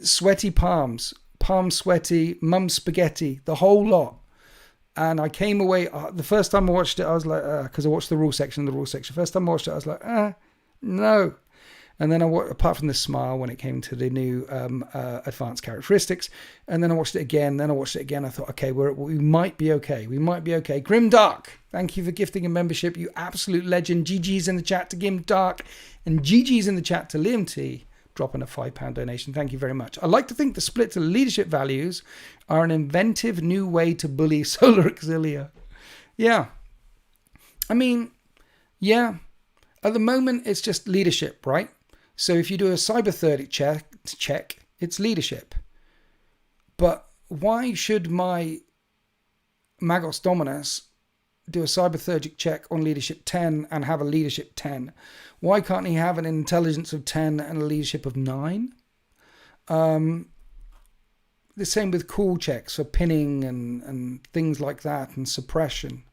sweaty palms, palm sweaty, mum spaghetti, the whole lot. And I came away, the first time I watched it, I was like, because I watched the rule section. First time I watched it, I was like, no. And then apart from the smile when it came to the new advanced characteristics, and then I watched it again. I thought, okay, we might be okay. Grimdark, thank you for gifting a membership, you absolute legend. GG's in the chat to Grimdark, and GG's in the chat to Liam T, dropping a £5 donation. Thank you very much. I like to think the split to leadership values are an inventive new way to bully Solar Auxilia. Yeah. I mean, yeah. At the moment, it's just leadership, right? So if you do a cyber 30 check, it's leadership. But why should my Magos Dominus do a cyber 30 check on leadership 10 and have a leadership 10? Why can't he have an intelligence of 10 and a leadership of 9? The same with cool checks for pinning and things like that, and suppression.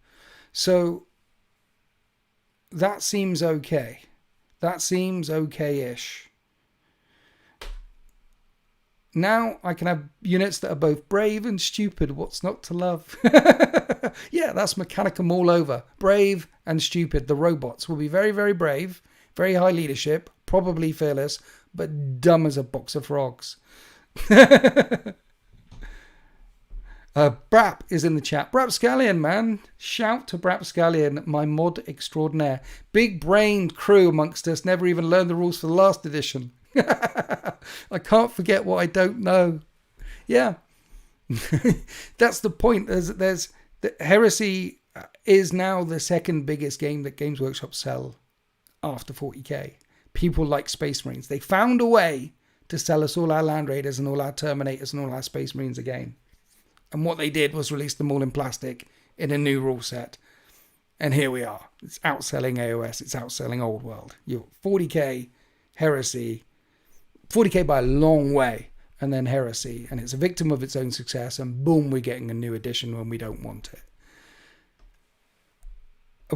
So that seems okay. That seems okay-ish. Now I can have units that are both brave and stupid. What's not to love? Yeah, that's Mechanicum all over. Brave and stupid. The robots will be very, very brave, very high leadership, probably fearless, but dumb as a box of frogs. Brap is in the chat. Brap Scallion, man. Shout to Brap Scallion, my mod extraordinaire. Big brained crew amongst us, never even learned the rules for the last edition. I can't forget what I don't know. Yeah. That's the point. There's the Heresy is now the second biggest game that Games Workshop sell after 40k. People like Space Marines. They found a way to sell us all our Land Raiders and all our Terminators and all our Space Marines again. And what they did was release them all in plastic in a new rule set. And here we are. It's outselling AOS. It's outselling Old World. You're 40k, Heresy, 40k by a long way, and then Heresy. And it's a victim of its own success. And boom, we're getting a new edition when we don't want it.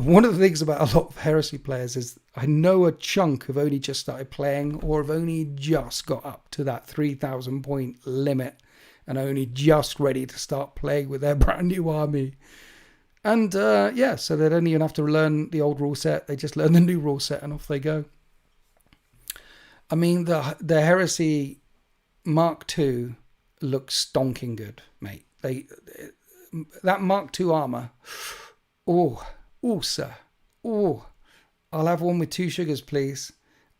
One of the things about a lot of Heresy players is I know a chunk have only just started playing or have only just got up to that 3,000 point limit and only just ready to start playing with their brand new army. And yeah, so they don't even have to learn the old rule set. They just learn the new rule set and off they go. I mean, the Heresy Mark II looks stonking good, mate. That Mark II armor, oh, sir. Oh, I'll have one with 2 sugars, please.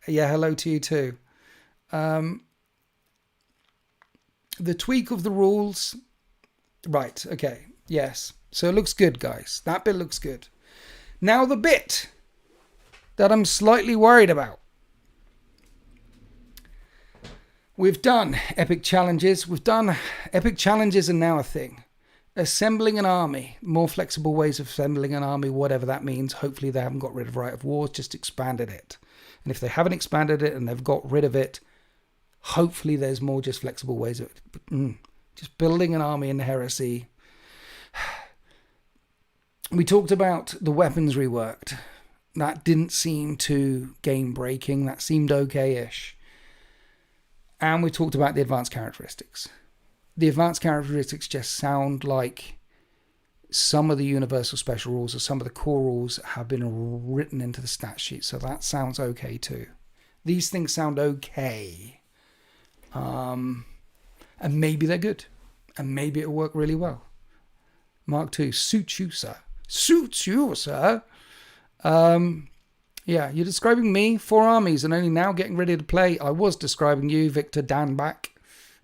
Yeah, hello to you too. The tweak of the rules. Right, okay. Yes. So it looks good, guys. That bit looks good. Now the bit that I'm slightly worried about. We've done epic challenges. Epic challenges are now a thing. assembling an army, more flexible ways of assembling an army, whatever that means. Hopefully they haven't got rid of Right of Wars, just expanded it. And if they haven't expanded it and they've got rid of it, hopefully there's more just flexible ways of just building an army in the Heresy. We talked about the weapons reworked. That didn't seem too game-breaking. That seemed okay-ish. And we talked about the advanced characteristics. The advanced characteristics just sound like some of the universal special rules or some of the core rules have been written into the stat sheet. So that sounds okay too. These things sound okay. And maybe they're good. And maybe it'll work really well. Mark II, suits you, sir. Suits you, sir. Yeah, you're describing me, 4 armies, and only now getting ready to play. I was describing you, Victor Danbach.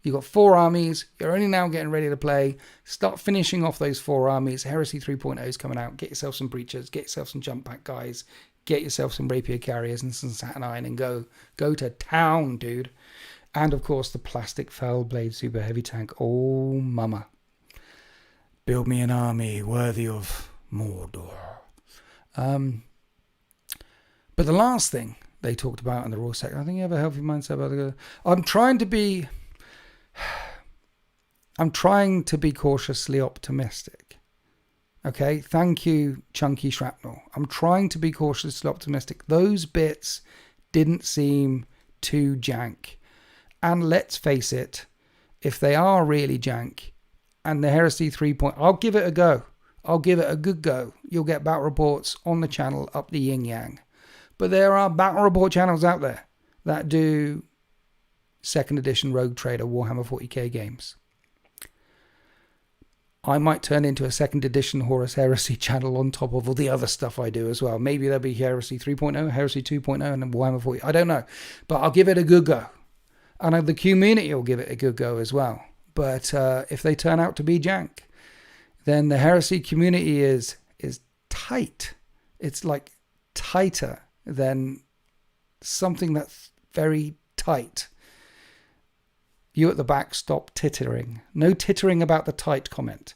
You got 4 armies. You're only now getting ready to play. Start finishing off those 4 armies. Heresy 3.0 is coming out. Get yourself some breachers. Get yourself some jump pack guys. Get yourself some rapier carriers and some Saturnine and go to town, dude. And of course, the plastic fell blade super heavy tank. Oh, mama. Build me an army worthy of Mordor. But the last thing they talked about in the raw sector, I think you have a healthy mindset about the. I'm trying to be cautiously optimistic. Okay, thank you, Chunky Shrapnel. I'm trying to be cautiously optimistic. Those bits didn't seem too jank. And let's face it, if they are really jank, and the Heresy 3.0, I'll give it a go. I'll give it a good go. You'll get battle reports on the channel up the yin yang. But there are battle report channels out there that do 2nd edition Rogue Trader Warhammer 40k games. I might turn into a 2nd edition Horus Heresy channel on top of all the other stuff I do as well. Maybe there'll be Heresy 3.0, Heresy 2.0, and then Warhammer 40. I don't know. But I'll give it a good go. And the community will give it a good go as well. But if they turn out to be jank, then the Heresy community is tight. It's like tighter than something that's very tight. You at the back, stop tittering. No tittering about the tight comment.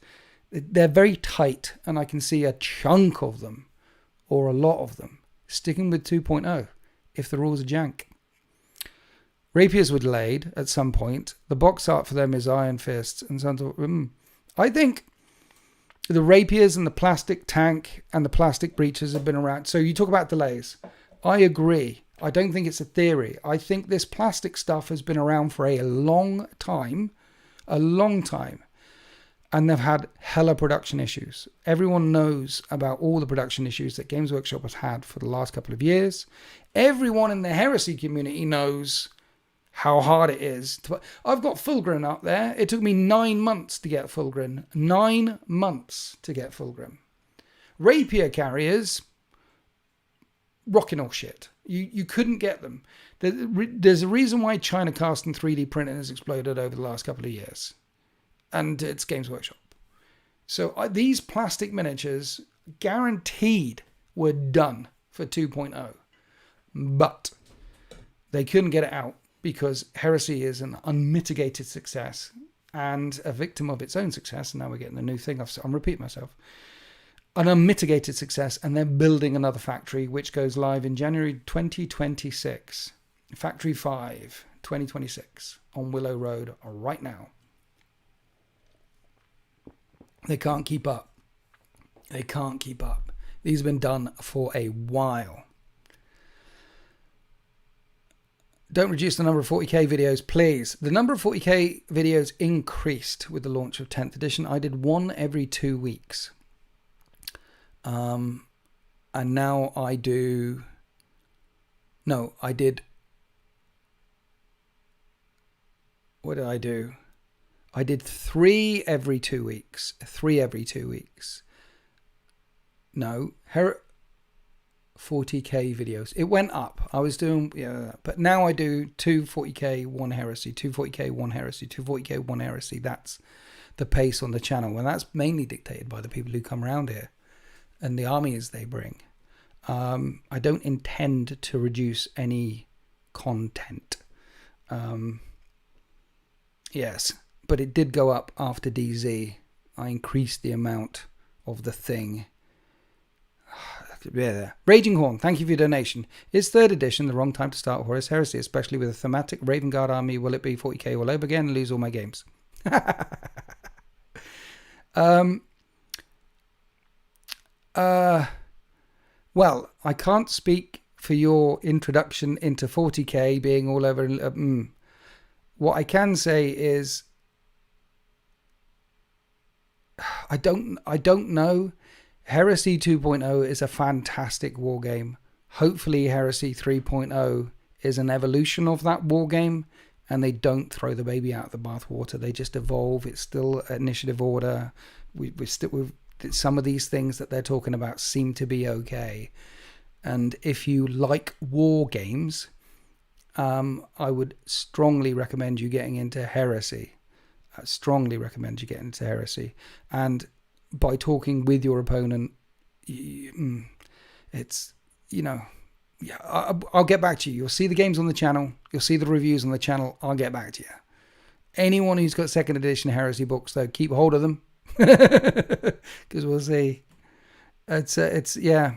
They're very tight, and I can see a chunk of them, or a lot of them, sticking with 2.0 if the rules are jank. Rapiers were delayed at some point. The box art for them is Iron Fists and Sons of... I think the rapiers and the plastic tank and the plastic breaches have been around. So you talk about delays. I agree. I don't think it's a theory. I think this plastic stuff has been around for a long time. And they've had hella production issues. Everyone knows about all the production issues that Games Workshop has had for the last couple of years. Everyone in the Heresy community knows how hard it is. I've got Fulgrim up there. It took me 9 months to get Fulgrim. 9 months to get Fulgrim. Rapier carriers, rocking all shit. You couldn't get them. There's a reason why China cast and 3D printing has exploded over the last couple of years. And it's Games Workshop. So these plastic miniatures, guaranteed, were done for 2.0. But they couldn't get it out because Heresy is an unmitigated success and a victim of its own success. And now we're getting a new thing. I'm repeating myself. An unmitigated success, and they're building another factory which goes live in January 2026. Factory 5, 2026 on Willow Road right now. They can't keep up. They can't keep up. These have been done for a while. Don't reduce the number of 40k videos, please. The number of 40k videos increased with the launch of 10th edition. I did one every 2 weeks. And now I do... No, I did... What did I do? I did 3 every 2 weeks. 3 every 2 weeks. No, 40k videos. It went up. I was doing, but now I do 2 40k, 1 Heresy, 2 40k, 1 Heresy, 2 40k, 1 Heresy. That's the pace on the channel. And that's mainly dictated by the people who come around here and the armies they bring. I don't intend to reduce any content. Yes, but it did go up after DZ. I increased the amount of the thing. Yeah, Raging Horn, thank you for your donation. Is 3rd edition the wrong time to start Horus Heresy, especially with a thematic Raven Guard army? Will it be 40k all over again and lose all my games? Well, I can't speak for your introduction into 40k being all over. What I can say is I don't know. Heresy 2.0 is a fantastic war game. Hopefully Heresy 3.0 is an evolution of that war game, and they don't throw the baby out of the bathwater. They just evolve. It's still initiative order. We're still some of these things that they're talking about seem to be okay. And if you like war games, I would strongly recommend you getting into Heresy. And by talking with your opponent, it's, I'll get back to you. You'll see the games on the channel. You'll see the reviews on the channel. I'll get back to you. Anyone who's got 2nd edition Heresy books, though, keep hold of them. Because we'll see. It's yeah.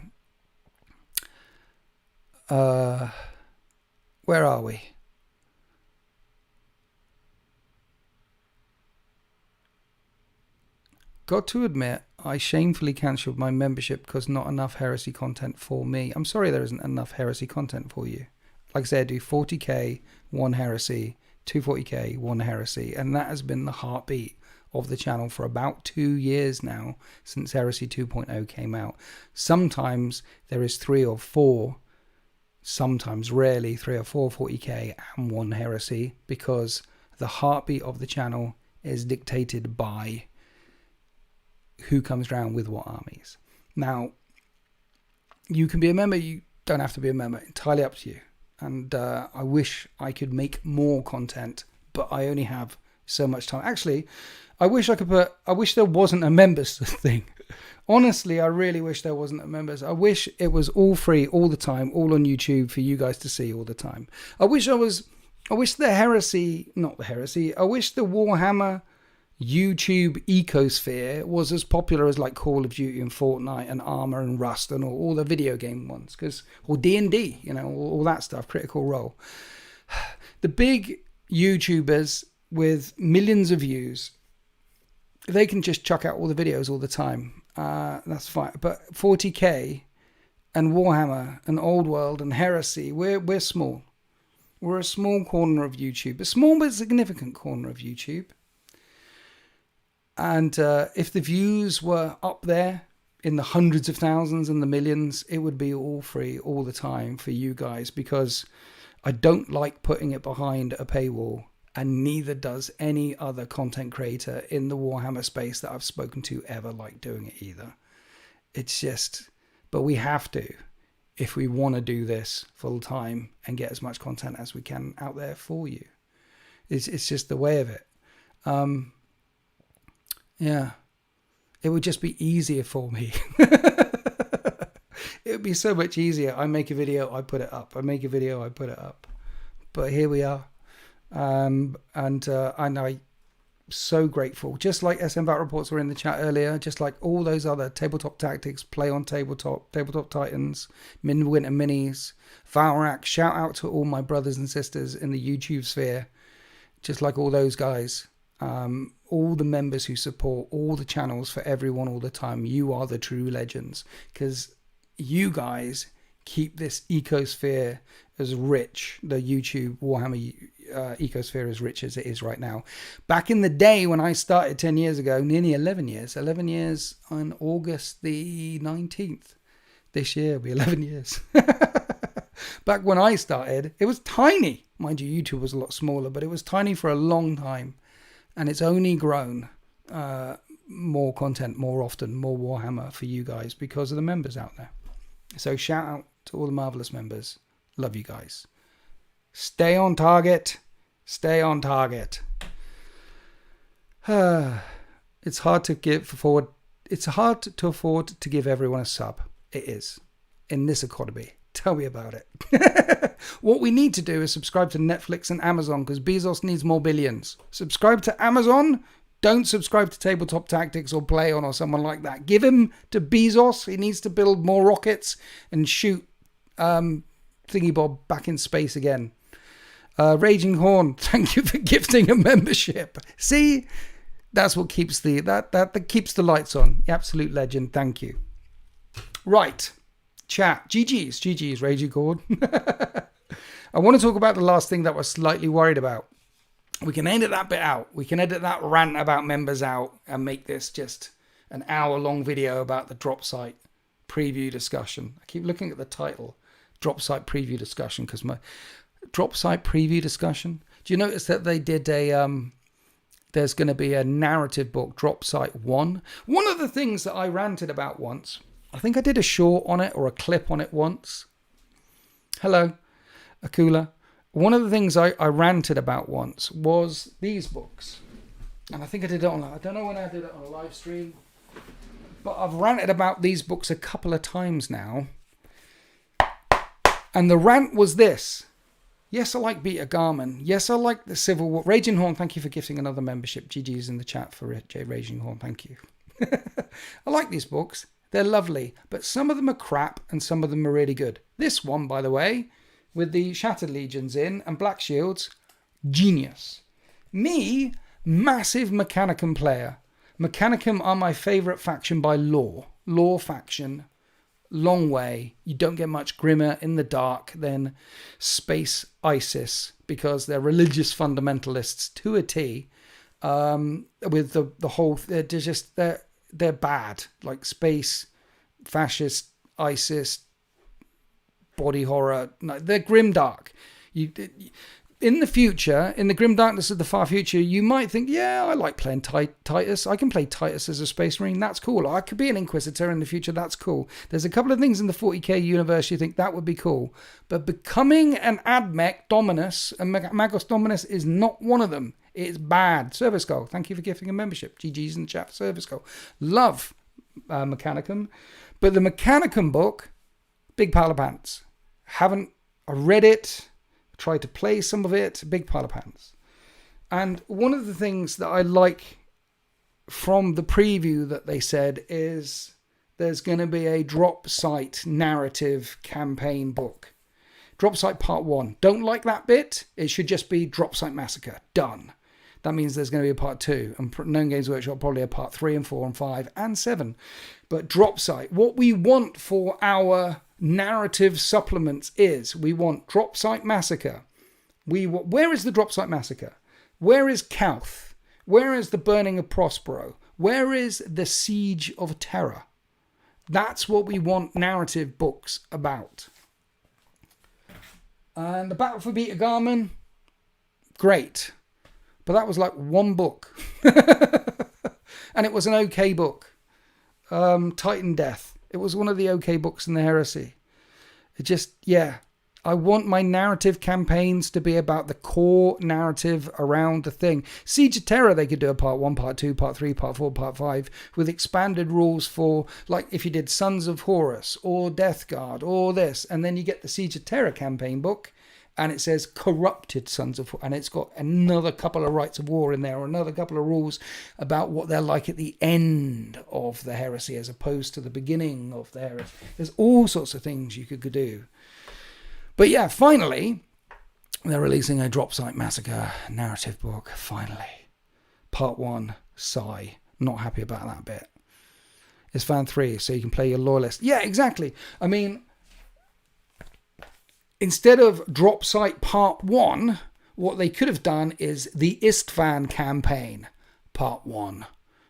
Where are we? Got to admit, I shamefully cancelled my membership because not enough Heresy content for me. I'm sorry there isn't enough Heresy content for you. Like I said, I do 40k, 1 Heresy, 240k, 1 Heresy, and that has been the heartbeat of the channel for about 2 years now, since Heresy 2.0 came out. Sometimes there is 3 or 4, sometimes rarely 3 or 4 40k and 1 Heresy, because the heartbeat of the channel is dictated by who comes around with what armies. Now, you can be a member, you don't have to be a member, entirely up to you. And I wish I could make more content, but I only have so much time. Actually, I wish there wasn't a members thing. Honestly, I really wish there wasn't a members. I wish it was all free all the time, all on YouTube for you guys to see all the time. I wish the Warhammer YouTube ecosphere was as popular as like Call of Duty and Fortnite and Armor and Rust and all the video game ones, or D&D, all that stuff, Critical Role. The big YouTubers with millions of views, they can just chuck out all the videos all the time. That's fine. But 40k and Warhammer and Old World and Heresy, we're small. We're a small corner of YouTube, a small but significant corner of YouTube. And if the views were up there in the hundreds of thousands and the millions, it would be all free all the time for you guys, because I don't like putting it behind a paywall, and neither does any other content creator in the Warhammer space that I've spoken to ever like doing it either. It's just, but we have to, if we want to do this full time and get as much content as we can out there for you. It's just the way of it. Yeah, it would just be easier for me. It would be so much easier. I make a video, I put it up. I make a video, I put it up. But here we are. And I'm so grateful. Just like SM Battle Reports were in the chat earlier, just like all those other Tabletop Tactics, Play on Tabletop, Tabletop Titans, Winter Minis, Valrak. Shout out to all my brothers and sisters in the YouTube sphere. Just like all those guys. All the members who support all the channels for everyone all the time. You are the true legends, because you guys keep this ecosphere as rich, the YouTube Warhammer ecosphere as rich as it is right now. Back in the day when I started 10 years ago, nearly 11 years on August the 19th this year, will be 11 years. Back when I started, it was tiny. Mind you, YouTube was a lot smaller, but it was tiny for a long time. And it's only grown more content, more often, more Warhammer for you guys because of the members out there. So shout out to all the marvelous members. Love you guys. Stay on target. Stay on target. It's hard to afford to give everyone a sub. It is. In this economy. Tell me about it. What we need to do is subscribe to Netflix and Amazon, because Bezos needs more billions. Subscribe to Amazon, Don't subscribe to Tabletop Tactics or Play On or someone like that. Give him to Bezos. He needs to build more rockets and shoot Thingy Bob back in space again. Raging Horn, thank you for gifting a membership. See, that's what keeps that keeps the lights on. Absolute legend. Thank you. Right, chat. GG's Raging Horn. I want to talk about the last thing that I was slightly worried about. We can edit that bit out. We can edit that rant about members out and make this just an hour-long video about the Dropsite preview discussion. I keep looking at the title, Dropsite preview discussion, because my Dropsite preview discussion. Do you notice that they did there's going to be a narrative book, Dropsite 1. One of the things that I ranted about once, I think I did a short on it or a clip on it once. Hello, Akula. One of the things I ranted about once was these books. And I think I did it on, I don't know when I did it on a live stream, but I've ranted about these books a couple of times now. And the rant was this. Yes, I like Peter Garman. Yes, I like the Civil War. Raging Horn, thank you for gifting another membership. GG's in the chat for it. J Raging Horn, thank you. I like these books. They're lovely. But some of them are crap and some of them are really good. This one, by the way, with the Shattered Legions in and Black Shields, genius. Me, massive Mechanicum player. Mechanicum are my favourite faction by law. Law faction. Long way. You don't get much grimmer in the dark than Space ISIS because they're religious fundamentalists to a T. With the whole, they're bad. Like space, fascist, ISIS, body horror. No, they're grimdark. In the future, in the grim darkness of the far future, you might think, yeah, I like playing Titus. I can play Titus as a Space Marine. That's cool. I could be an Inquisitor in the future. That's cool. There's a couple of things in the 40k universe you think that would be cool. But becoming an Admech Dominus, and Magos Dominus is not one of them. It's bad. Service Goal, thank you for gifting a membership. GG's in the chat for Service Goal. Love Mechanicum. But the Mechanicum book, big pile of pants. I read it. Tried to play some of it, big pile of pants. And one of the things that I like from the preview that they said is there's going to be a Dropsite narrative campaign book. Dropsite Part 1. Don't like that bit. It should just be Dropsite Massacre. Done. That means there's going to be a Part 2. And Known Games Workshop probably a Part 3 and 4 and 5 and 7. But Dropsite, what we want for our narrative supplements is we want Dropsite Massacre. Where is the Dropsite Massacre? Where is Kauth? Where is the burning of Prospero? Where is the siege of Terra? That's what we want narrative books about. And the Battle for Peter Garman, great. But that was like one book. And it was an okay book. Titan Death. It was one of the okay books in the Heresy. It just, yeah. I want my narrative campaigns to be about the core narrative around the thing. Siege of Terror, they could do a Part 1, Part 2, Part 3, Part 4, Part 5 with expanded rules for, like if you did Sons of Horus or Death Guard or this, and then you get the Siege of Terror campaign book and it says Corrupted Sons of Horus, and it's got another couple of rights of war in there or another couple of rules about what they're like at the end of the Heresy as opposed to the beginning of the Heresy. There's all sorts of things you could do. But yeah, finally, they're releasing a Dropsite Massacre narrative book. Finally. Part 1, sigh. Not happy about that bit. It's Fan 3, so you can play your loyalist. Yeah, exactly. I mean, instead of Dropsite Part 1, what they could have done is the Istvan campaign, Part 1.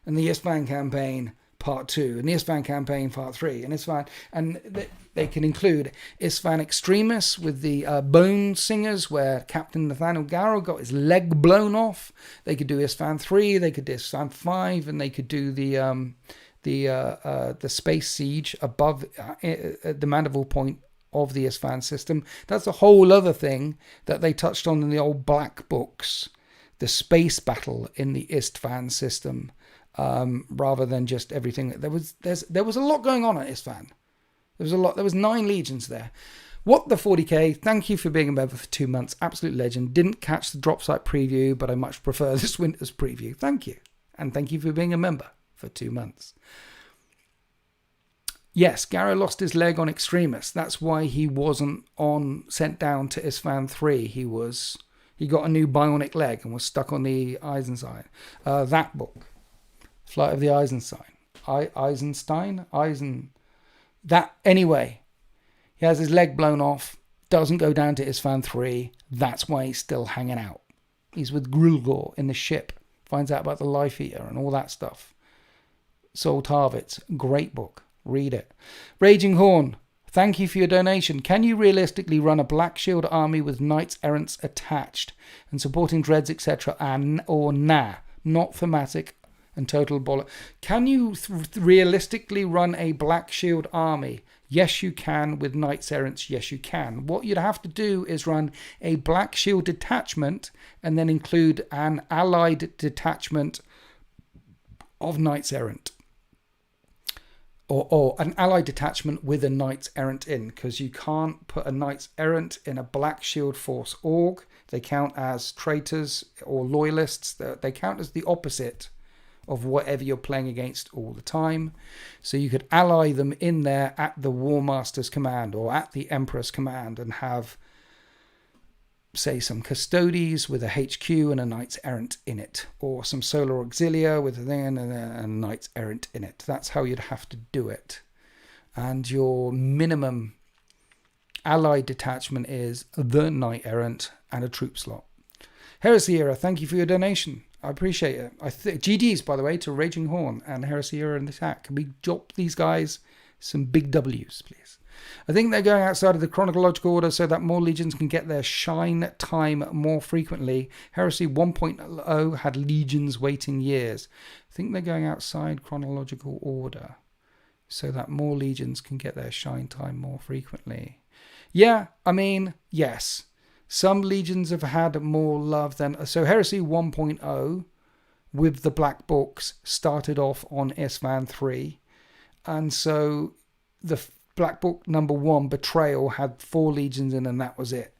And the Istvan campaign, Part 2. And the Istvan campaign, Part 3. And Istvan... And they can include Istvan Extremis with the Bone Singers, where Captain Nathaniel Garrow got his leg blown off. They could do Istvan 3, they could do Istvan 5, and they could do the Space Siege above the Mandeville Point of the Istvan system. That's a whole other thing that they touched on in the old black books. The space battle in the Istvan system, rather than just everything. There was a lot going on at Istvan. There was a lot. There was 9 legions there. What the 40k? Thank you for being a member for 2 months. Absolute legend. Didn't catch the Dropsite preview, but I much prefer this winter's preview. Thank you. And thank you for being a member for 2 months. Yes, Garrow lost his leg on Extremis. That's why he wasn't sent down to Isfahan 3. He got a new bionic leg and was stuck on the Eisenstein. That book, Flight of the Eisenstein. Anyway, he has his leg blown off, doesn't go down to Isfahan 3. That's why he's still hanging out. He's with Grulgor in the ship, finds out about the Life Eater and all that stuff. Sol Tarvitz, great book. Read it. Raging Horn, thank you for your donation. Can you realistically run a Black Shield army with Knights Errants attached and supporting dreads, etc., or nah? Not thematic and total bollock. Can you realistically run a Black Shield army? Yes, you can. With Knights Errants, yes, you can. What you'd have to do is run a Black Shield detachment and then include an allied detachment of Knights Errant. Or an allied detachment with a Knights Errant in, because you can't put a Knights Errant in a Black Shield Force org. They count as traitors or loyalists. They count as the opposite of whatever you're playing against all the time. So you could ally them in there at the War Master's command or at the Emperor's command and have, say, some Custodes with a HQ and a Knights Errant in it, or some Solar Auxilia with a Knights Errant in it. That's how you'd have to do it. And your minimum allied detachment is the Knight Errant and a troop slot. Heresy Era, thank you for your donation. I appreciate it. GDs, by the way, to Raging Horn and Heresy Era in the chat. Can we drop these guys some big W's, please? I think they're going outside of the chronological order so that more legions can get their shine time more frequently. Heresy 1.0 had legions waiting years. I think they're going outside chronological order so that more legions can get their shine time more frequently. Yeah, I mean, yes. Some legions have had more love than... So Heresy 1.0 with the Black Books started off on Isfahan 3. And so the Black Book number 1, Betrayal, had 4 legions in and that was it.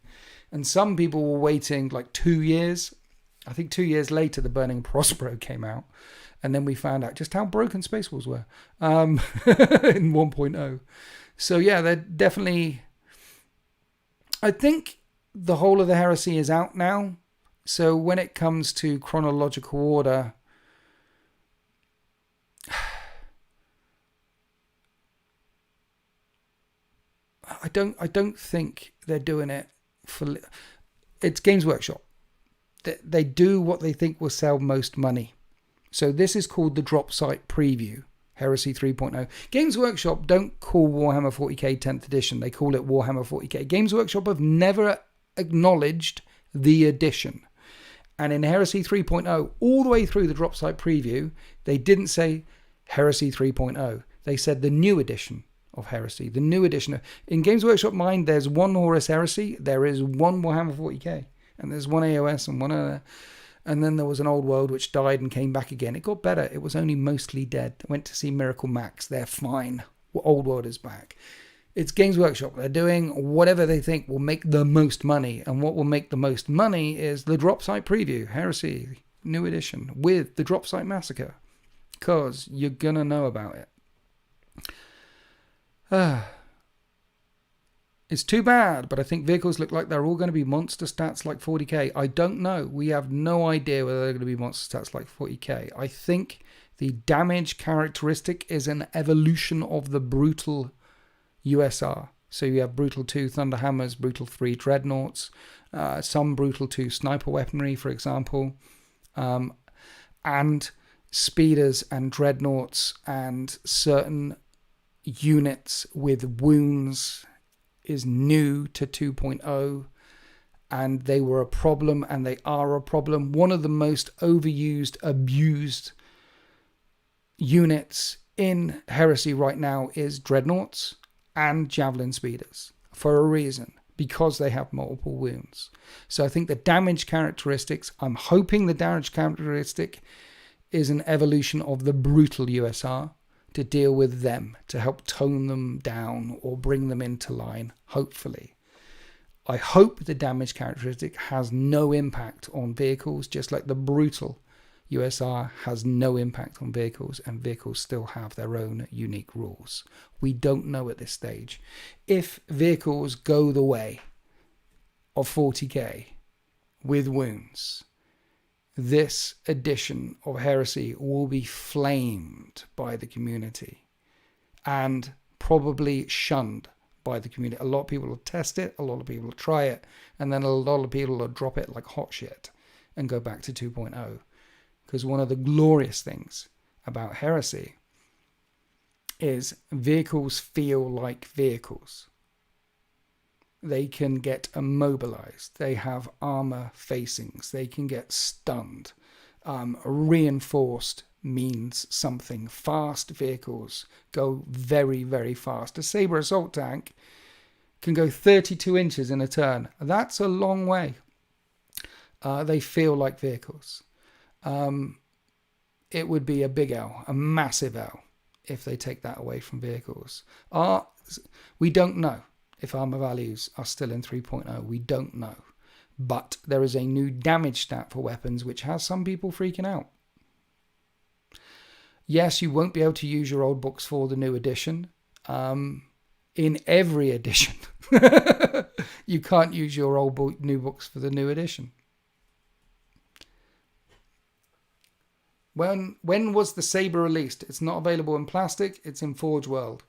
And some people were waiting like 2 years. I think 2 years later, the Burning Prospero came out. And then we found out just how broken Space Wars were in 1.0. So yeah, they're definitely... I think the whole of the Heresy is out now. So when it comes to chronological order... I don't think they're doing it for... It's Games Workshop. They do what they think will sell most money. So this is called the Dropsite Preview, Heresy 3.0. Games Workshop don't call Warhammer 40k 10th edition. They call it Warhammer 40k. Games Workshop have never acknowledged the edition. And in Heresy 3.0, all the way through the Dropsite Preview, they didn't say Heresy 3.0. They said the new edition of Heresy, the new edition. In Games Workshop mind, there's one Horus Heresy, there is one Warhammer 40k, and there's one AOS and one other. And then there was an Old World which died and came back again. It got better. It was only mostly dead. I went to see Miracle Max. They're fine. Old World is back. It's Games Workshop. They're doing whatever they think will make the most money. And what will make the most money is the Dropsite Preview, Heresy, new edition, with the Dropsite Massacre. Because you're going to know about it. It's too bad, but I think vehicles look like they're all going to be monster stats like 40k. I don't know. We have no idea whether they're going to be monster stats like 40k. I think the damage characteristic is an evolution of the brutal USR. So you have Brutal 2 Thunderhammers, Brutal 3 Dreadnoughts, some Brutal 2 sniper weaponry, for example, and speeders and dreadnoughts and certain units with wounds is new to 2.0, and they were a problem and they are a problem. One of the most overused, abused units in Heresy right now is dreadnoughts and javelin speeders for a reason, because they have multiple wounds. So I think the damage characteristics, I'm hoping the damage characteristic is an evolution of the brutal USR to deal with them, to help tone them down or bring them into line, hopefully. I hope the damage characteristic has no impact on vehicles, just like the brutal USR has no impact on vehicles, and vehicles still have their own unique rules. We don't know at this stage. If vehicles go the way of 40k with wounds, this edition of Heresy will be flamed by the community and probably shunned by the community. A lot of people will test it, a lot of people will try it, and then a lot of people will drop it like hot shit and go back to 2.0. Because one of the glorious things about Heresy is vehicles feel like vehicles. They can get immobilized. They have armor facings. They can get stunned. Reinforced means something. Fast vehicles go very, very fast. A Sabre assault tank can go 32 inches in a turn. That's a long way. They feel like vehicles. It would be a big L, a massive L, if they take that away from vehicles. We don't know if armor values are still in 3.0. We don't know. But there is a new damage stat for weapons, which has some people freaking out. Yes, you won't be able to use your old books for the new edition. In every edition, you can't use your new books for the new edition. When was the Sabre released? It's not available in plastic. It's in Forge World.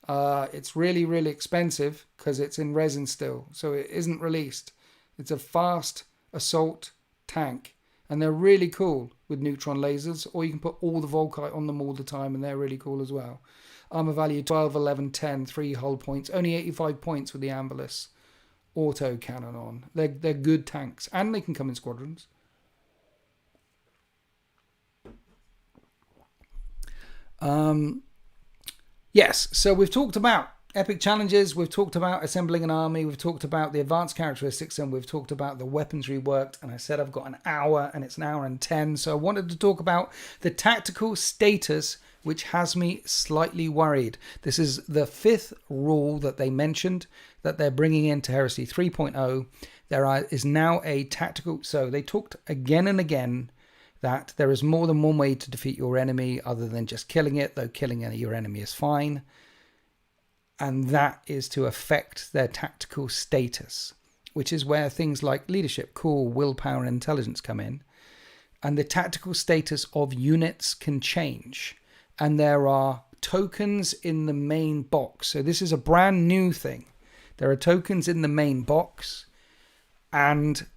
It's really, really expensive because it's in resin still. So it isn't released. It's a fast assault tank. And they're really cool with neutron lasers. Or you can put all the Volkite on them all the time, and they're really cool as well. Armor value 12, 11, 10, 3 hull points. Only 85 points with the Ambulis auto cannon on. They're good tanks. And they can come in squadrons. Yes, so we've talked about epic challenges, we've talked about assembling an army, we've talked about the advanced characteristics, and we've talked about the weapons reworked, and I said I've got an hour, and it's an hour and 10, so I wanted to talk about the tactical status, which has me slightly worried. This is the 5th rule that they mentioned that they're bringing into Heresy 3.0. There is now a tactical, so they talked again and again that there is more than one way to defeat your enemy other than just killing it, though killing your enemy is fine. And that is to affect their tactical status, which is where things like leadership, cool, willpower, and intelligence come in. And the tactical status of units can change. And there are tokens in the main box. So this is a brand new thing. There are tokens in the main box, and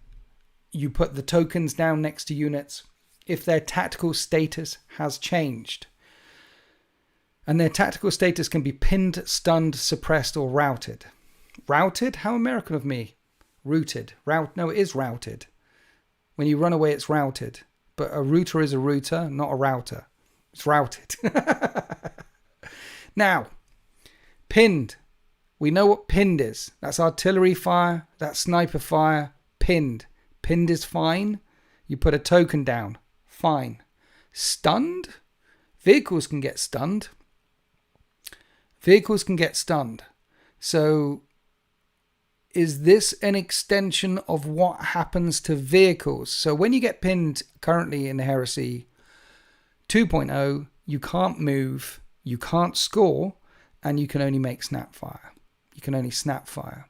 you put the tokens down next to units if their tactical status has changed. And their tactical status can be pinned, stunned, suppressed, or routed. Routed? How American of me. Routed. No, it is routed. When you run away, it's routed. But a router is a router, not a router. It's routed. Now, pinned. We know what pinned is. That's artillery fire. That's sniper fire. Pinned. Pinned is fine. You put a token down. Fine. Stunned? Vehicles can get stunned. Vehicles can get stunned. So, is this an extension of what happens to vehicles? So when you get pinned currently in Heresy 2.0, you can't move, you can't score, and you can only make snap fire. You can only snap fire.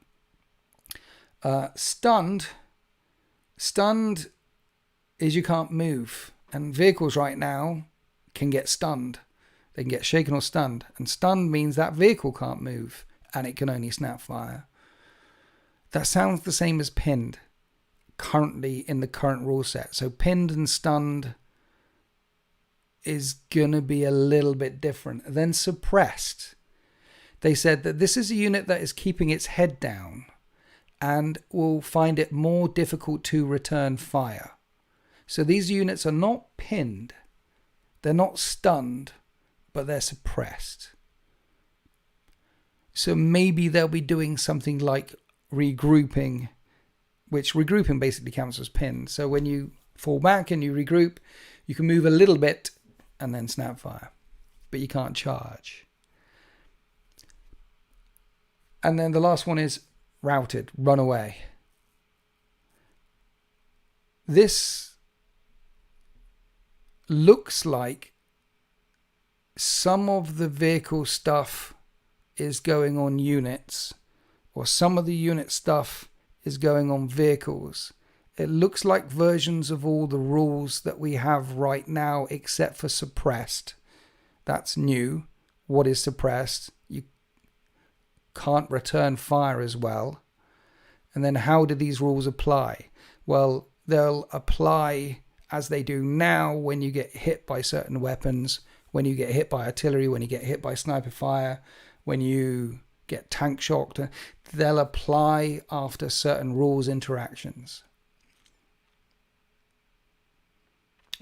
Stunned is you can't move. And vehicles right now can get stunned. They can get shaken or stunned. And stunned means that vehicle can't move and it can only snap fire. That sounds the same as pinned currently in the current rule set. So pinned and stunned is going to be a little bit different. Then suppressed. They said that this is a unit that is keeping its head down and will find it more difficult to return fire. So these units are not pinned, they're not stunned, but they're suppressed. So maybe they'll be doing something like regrouping, which regrouping basically counts as pinned. So when you fall back and you regroup, you can move a little bit and then snap fire, but you can't charge. And then the last one is routed, run away. This looks like some of the vehicle stuff is going on units, or some of the unit stuff is going on vehicles. It looks like versions of all the rules that we have right now, except for suppressed. That's new. What is suppressed? You can't return fire as well. And then how do these rules apply? Well, they'll apply as they do now when you get hit by certain weapons, when you get hit by artillery, when you get hit by sniper fire, when you get tank shocked. They'll apply after certain rules interactions.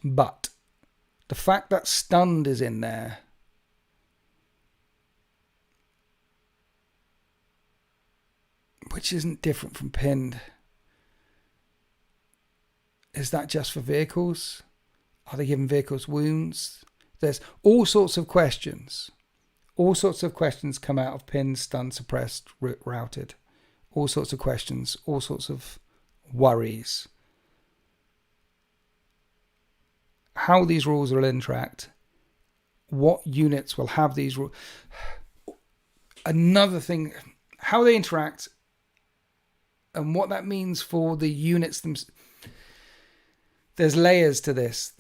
But the fact that stunned is in there, which isn't different from pinned, is that just for vehicles? Are they giving vehicles wounds? There's all sorts of questions. All sorts of questions come out of pinned, stunned, suppressed, routed. All sorts of questions, all sorts of worries. How these rules will interact, what units will have these rules. Another thing, how they interact and what that means for the units themselves. There's layers to this.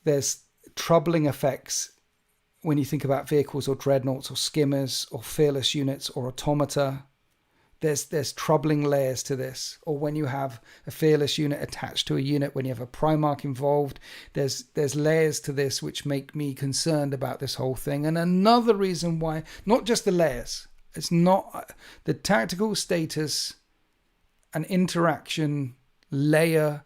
There's troubling effects when you think about vehicles or dreadnoughts or skimmers or fearless units or automata. There's troubling layers to this. Or when you have a fearless unit attached to a unit, when you have a Primarch involved, there's layers to this which make me concerned about this whole thing. And another reason why, not just the layers, it's not the tactical status and interaction layer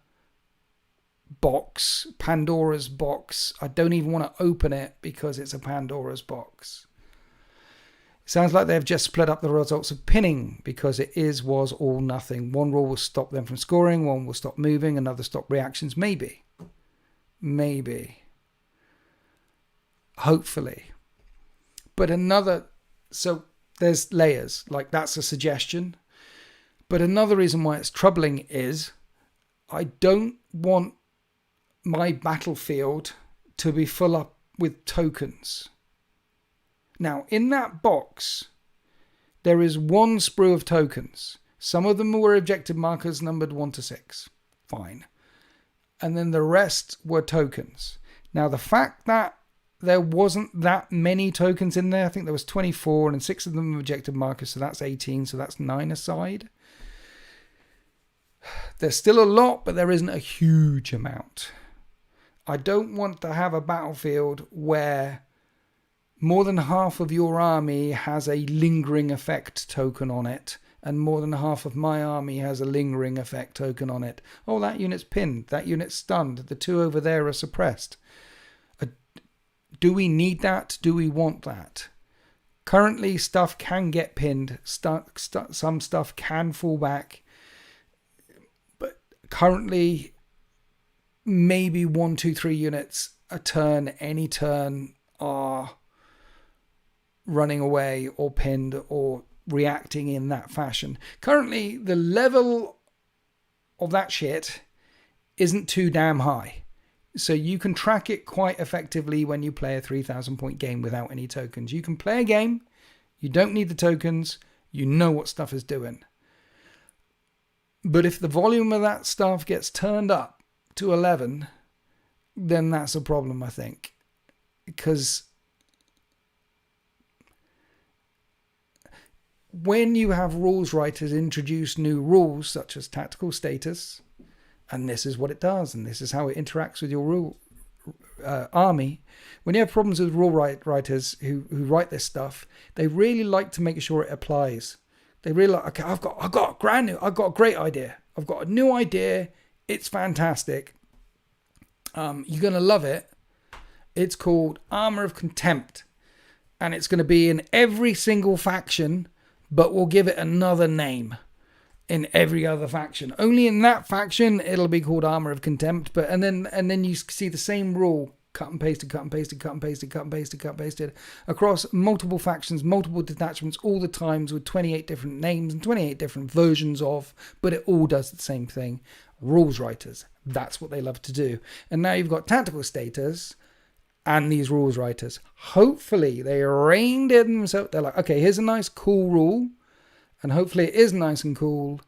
box, Pandora's box. I don't even want to open it because it's a Pandora's box. Sounds like they've just split up the results of pinning because it was all nothing. One rule will stop them from scoring, one will stop moving, another stop reactions. Maybe. Hopefully. But so there's layers, like that's a suggestion. But another reason why it's troubling is I don't want my battlefield to be full up with tokens. Now, in that box, there is one sprue of tokens. Some of them were objective markers numbered 1 to 6. Fine. And then the rest were tokens. Now, the fact that there wasn't that many tokens in there, I think there was 24, and 6 of them were objective markers, so that's 18, so that's 9 aside. There's still a lot, but there isn't a huge amount. I don't want to have a battlefield where more than half of your army has a lingering effect token on it, and more than half of my army has a lingering effect token on it. Oh, that unit's pinned, that unit's stunned, the 2 over there are suppressed. Do we need that? Do we want that? Currently, stuff can get pinned, some stuff can fall back, but currently, maybe 1, 2, 3 units a turn, any turn, are running away or pinned or reacting in that fashion. Currently, the level of that shit isn't too damn high. So you can track it quite effectively when you play a 3,000 point game without any tokens. You can play a game, you don't need the tokens, you know what stuff is doing. But if the volume of that stuff gets turned up to 11, then that's a problem, I think. Because when you have rules writers introduce new rules, such as tactical status, and this is what it does, and this is how it interacts with your rule army, when you have problems with rule writers who write this stuff, they really like to make sure it applies. They really like, okay, I've got a great idea. I've got a new idea. It's fantastic. You're going to love it. It's called Armor of Contempt, and it's going to be in every single faction, but we'll give it another name in every other faction. Only in that faction it'll be called Armor of Contempt. But and then you see the same rule cut and pasted across multiple factions, multiple detachments, all the times with 28 different names and 28 different versions of, but it all does the same thing. Rules writers, That's what they love to do. And now you've got tactical status and these rules writers. Hopefully they reined in themselves. They're like, okay, here's a nice cool rule. And hopefully it is nice and cool.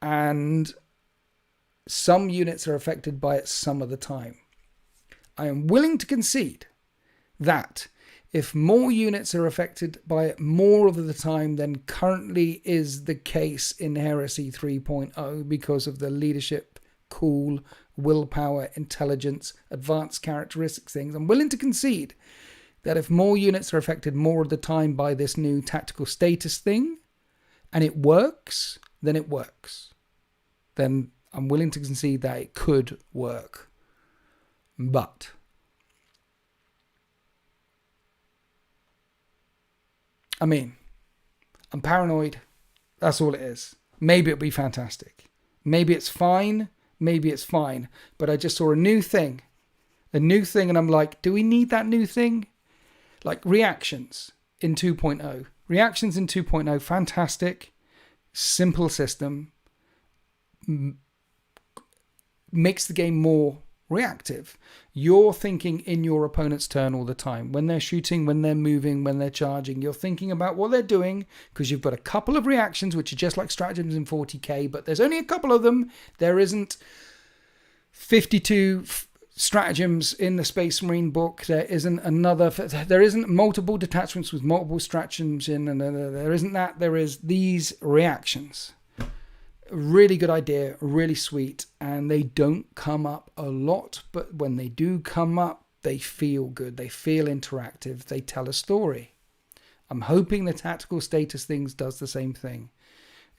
And some units are affected by it some of the time. I am willing to concede that if more units are affected by it more of the time than currently is the case in Heresy 3.0 because of the leadership, cool, willpower, intelligence, advanced characteristics things, I'm willing to concede that if more units are affected more of the time by this new tactical status thing, and it works, then it works. Then I'm willing to concede that it could work. But I mean, I'm paranoid. That's all it is. Maybe it'll be fantastic. Maybe it's fine. Maybe it's fine. But I just saw a new thing. And I'm like, do we need that new thing? Like reactions in 2.0. Reactions in 2.0, fantastic. Simple system. Makes the game more reactive. You're thinking in your opponent's turn all the time. When they're shooting, when they're moving, when they're charging, you're thinking about what they're doing because you've got a couple of reactions which are just like stratagems in 40k, but there's only a couple of them. There isn't 52 stratagems in the Space Marine book. There isn't multiple detachments with multiple stratagems in, and there isn't that. There is these reactions. Really good idea, really sweet, and they don't come up a lot, but when they do come up, they feel good, they feel interactive, they tell a story. I'm hoping the tactical status things does the same thing.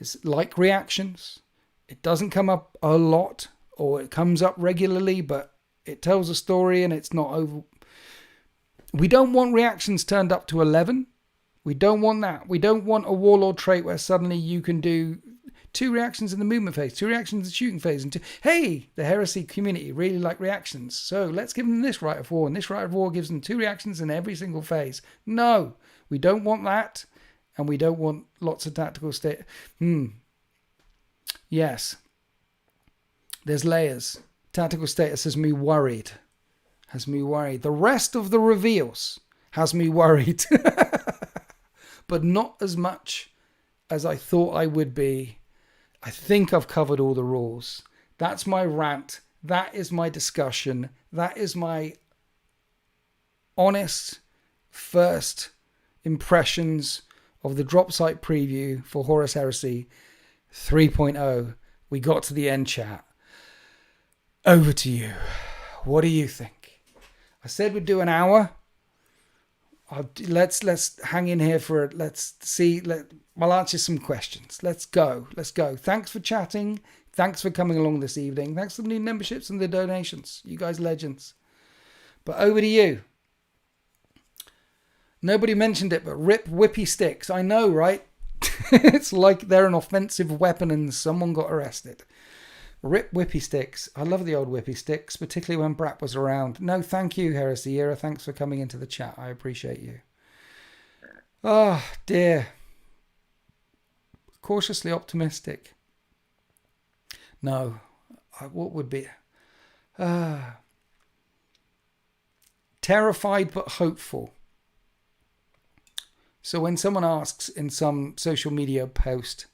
It's like reactions. It doesn't come up a lot, or it comes up regularly, but it tells a story and it's not over. We don't want reactions turned up to 11. We don't want that. We don't want a warlord trait where suddenly you can do 2 reactions in the movement phase, 2 reactions in the shooting phase, and 2. Hey, the Heresy community really like reactions, so let's give them this Rite of War, and this Rite of War gives them 2 reactions in every single phase. No, we don't want that, and we don't want lots of tactical state. Yes, there's layers. Tactical status has me worried. The rest of the reveals has me worried, but not as much as I thought I would be. I think I've covered all the rules. That's my rant. That is my discussion. That is my honest first impressions of the Dropsite preview for Horus Heresy 3.0. We got to the end, chat. Over to you. What do you think? I said we'd do an hour. Let's hang in here for it. Let's see. I'll answer some questions. Let's go. Thanks for chatting. Thanks for coming along this evening. Thanks for the new memberships and the donations. You guys legends. But over to you. Nobody mentioned it, but rip whippy sticks. I know, right? It's like they're an offensive weapon and someone got arrested. Rip whippy sticks. I love the old whippy sticks, particularly when Brat was around. No, thank you, Heresy Era. Thanks for coming into the chat. I appreciate you. Oh, dear. Cautiously optimistic. No. What would be? Terrified but hopeful. So when someone asks in some social media post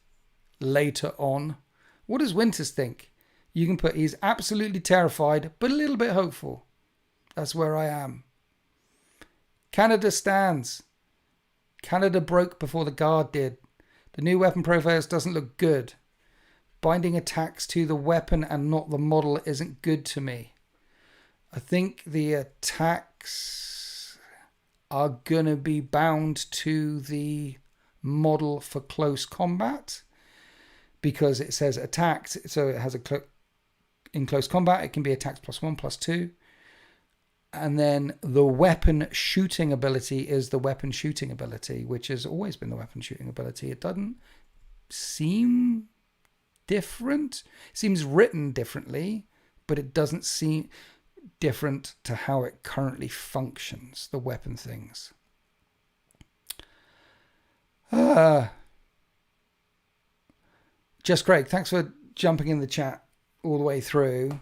later on, what does Winters think? You can put, he's absolutely terrified, but a little bit hopeful. That's where I am. Canada stands. Canada broke before the Guard did. The new weapon profiles doesn't look good. Binding attacks to the weapon and not the model isn't good to me. I think the attacks are going to be bound to the model for close combat because it says attacked, so it has in close combat, it can be attacks +1/+2. And then the weapon shooting ability is the weapon shooting ability, which has always been the weapon shooting ability. It doesn't seem different. It seems written differently, but it doesn't seem different to how it currently functions, the weapon things. Just Craig, thanks for jumping in the chat. all the way through.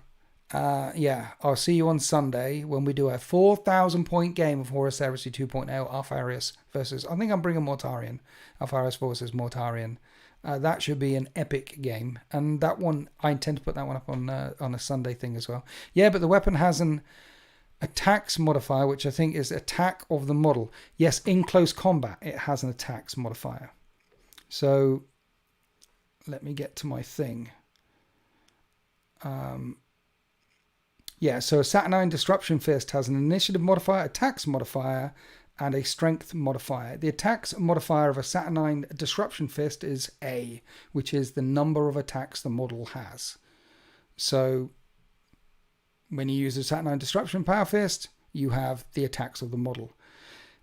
Yeah, I'll see you on Sunday when we do a 4,000 point game of Horus Heresy 2.0 Alpharius versus, I think I'm bringing Mortarion. Alpharius versus Mortarion. That should be an epic game. And that one, I intend to put that one up on a Sunday thing as well. Yeah, but the weapon has an attacks modifier, which I think is attack of the model. Yes, in close combat, it has an attacks modifier. So let me get to my thing. Yeah, so a Saturnine Disruption Fist has an initiative modifier, attacks modifier, and a strength modifier. The attacks modifier of a Saturnine Disruption Fist is A, which is the number of attacks the model has. So when you use a Saturnine Disruption Power Fist, you have the attacks of the model.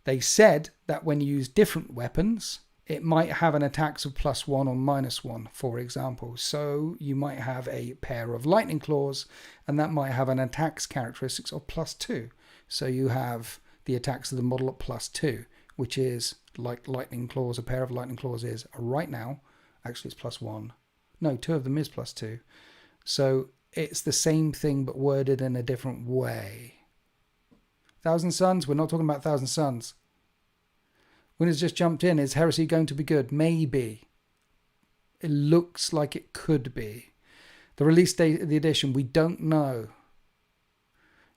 They said that when you use different weapons, it might have an attacks of +1 or -1, for example. So you might have a pair of lightning claws, and that might have an attacks characteristics of +2. So you have the attacks of the model at +2, which is like lightning claws. A pair of lightning claws is right now. Actually, it's +1. No, 2 of them is +2. So it's the same thing, but worded in a different way. Thousand Suns? We're not talking about Thousand Suns. Winners just jumped in. Is Heresy going to be good? Maybe. It looks like it could be. The release date of the edition, we don't know.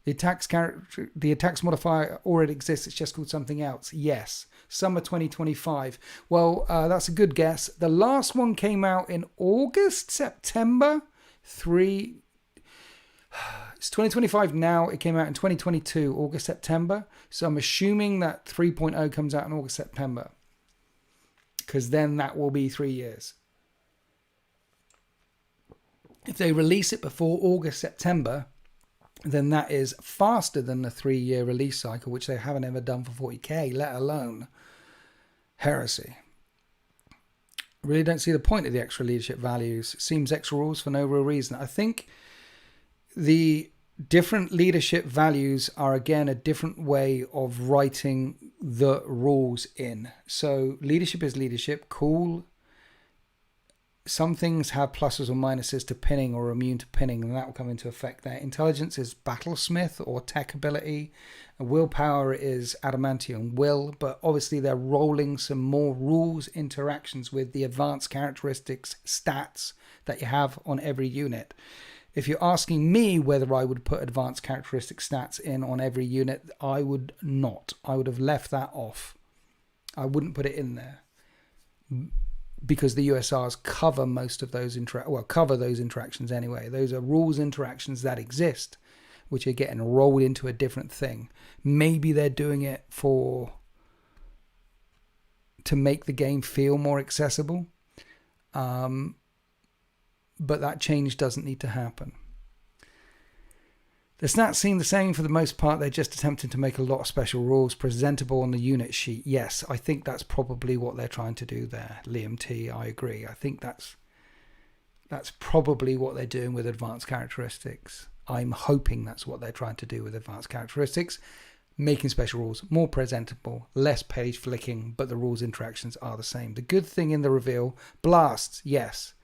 The attacks modifier already exists. It's just called something else. Yes. Summer 2025. Well, that's a good guess. The last one came out in August, September. It's 2025 now. It came out in 2022, August, September. So I'm assuming that 3.0 comes out in August, September. Because then that will be 3 years. If they release it before August, September, then that is faster than the 3-year release cycle, which they haven't ever done for 40k, let alone Heresy. Really don't see the point of the extra leadership values. Seems extra rules for no real reason. I think the different leadership values are, again, a different way of writing the rules in. So leadership is leadership. Cool. Some things have pluses or minuses to pinning or immune to pinning, and that will come into effect there. Intelligence is battlesmith or tech ability. Willpower is adamantium will, but obviously they're rolling some more rules interactions with the advanced characteristics stats that you have on every unit. If you're asking me whether I would put advanced characteristic stats in on every unit, I would not. I would have left that off. I wouldn't put it in there because the USRs cover most of those cover those interactions anyway. Those are rules interactions that exist, which are getting rolled into a different thing. Maybe they're doing it to make the game feel more accessible. But that change doesn't need to happen. The stats seem the same for the most part. They're just attempting to make a lot of special rules presentable on the unit sheet. Yes, I think that's probably what they're trying to do there. Liam T, I agree. I think that's probably what they're doing with advanced characteristics. I'm hoping that's what they're trying to do with advanced characteristics. Making special rules more presentable, less page flicking, but the rules interactions are the same. The good thing in the reveal, blasts, yes.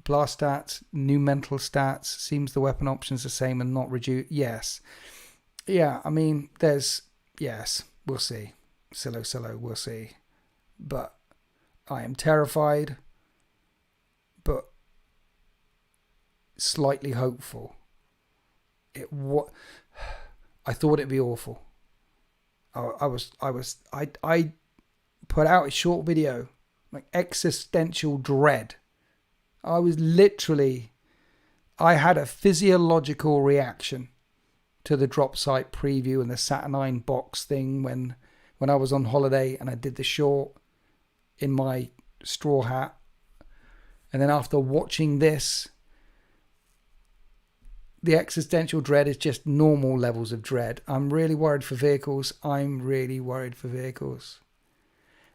Blast stats, new mental stats. Seems the weapon options the same and not reduced. Yes. Yeah, I mean, yes, we'll see. Silo, we'll see. But I am terrified, but slightly hopeful. I thought it'd be awful. I put out a short video, like existential dread. I had a physiological reaction to the Dropsite preview and the Saturnine box thing when I was on holiday and I did the short in my straw hat. And then after watching this, the existential dread is just normal levels of dread. I'm really worried for vehicles.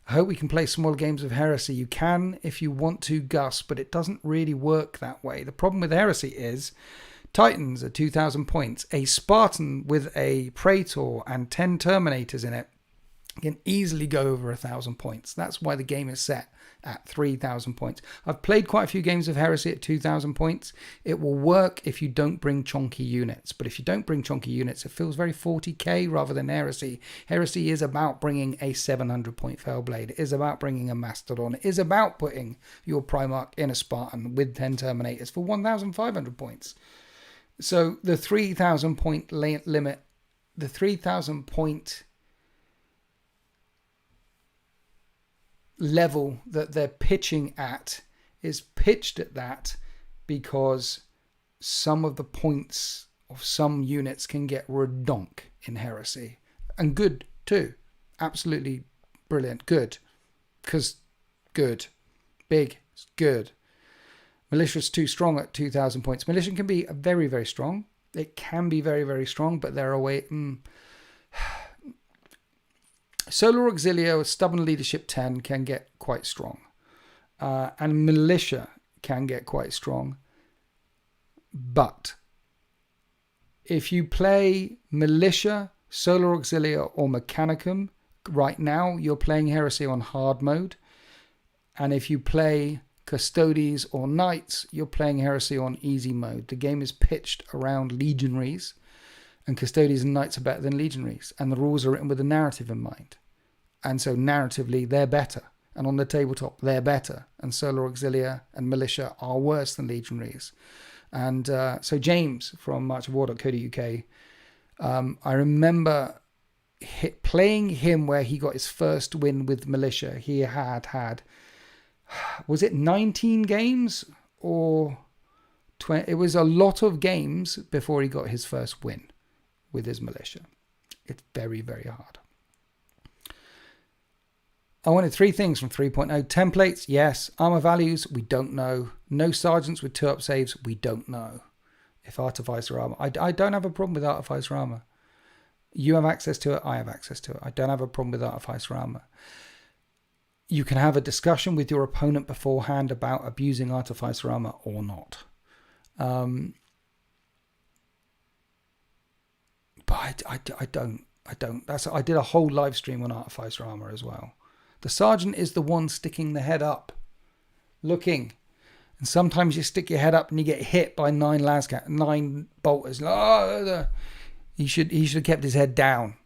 I hope we can play smaller games of Heresy. You can if you want to, Gus, but it doesn't really work that way. The problem with Heresy is Titans are 2,000 points. A Spartan with a Praetor and 10 Terminators in it can easily go over 1,000 points. That's why the game is set at 3,000 points. I've played quite a few games of Heresy at 2,000 points. It will work if you don't bring chonky units. But if you don't bring chonky units, it feels very 40k rather than Heresy. Heresy is about bringing a 700 point Fellblade. It is about bringing a Mastodon. It is about putting your Primarch in a Spartan with 10 Terminators for 1,500 points. So the 3,000 point limit, the 3,000 point level that they're pitching at is pitched at that because some of the points of some units can get redonk in Heresy. And good too. Absolutely brilliant. Good. Because good. Big. Good. Militia's too strong at 2,000 points. Militia can be very, very strong. It can be very, very strong, but they're away. Solar Auxiliary with Stubborn Leadership 10 can get quite strong. And Militia can get quite strong. But if you play Militia, Solar Auxiliary or Mechanicum, right now you're playing Heresy on hard mode. And if you play Custodes or Knights, you're playing Heresy on easy mode. The game is pitched around Legionaries. And Custodes and Knights are better than Legionaries. And the rules are written with a narrative in mind. And so narratively, they're better. And on the tabletop, they're better. And Solar Auxilia and Militia are worse than Legionaries. And so James from marchofwar.co.uk, I remember playing him where he got his first win with Militia. He had, was it 19 games or 20? It was a lot of games before he got his first win with his Militia. It's very, very hard. I wanted 3 things from 3.0. Templates, yes. Armor values, we don't know. No sergeants with 2-up saves, we don't know. If Artificer armor, I don't have a problem with Artificer armor. You have access to it, I have access to it. I don't have a problem with Artificer armor. You can have a discussion with your opponent beforehand about abusing Artificer armor or not. But I don't. I did a whole live stream on Artificer armor as well. The sergeant is the one sticking the head up, looking. And sometimes you stick your head up and you get hit by 9 bolters. Oh, he should have kept his head down.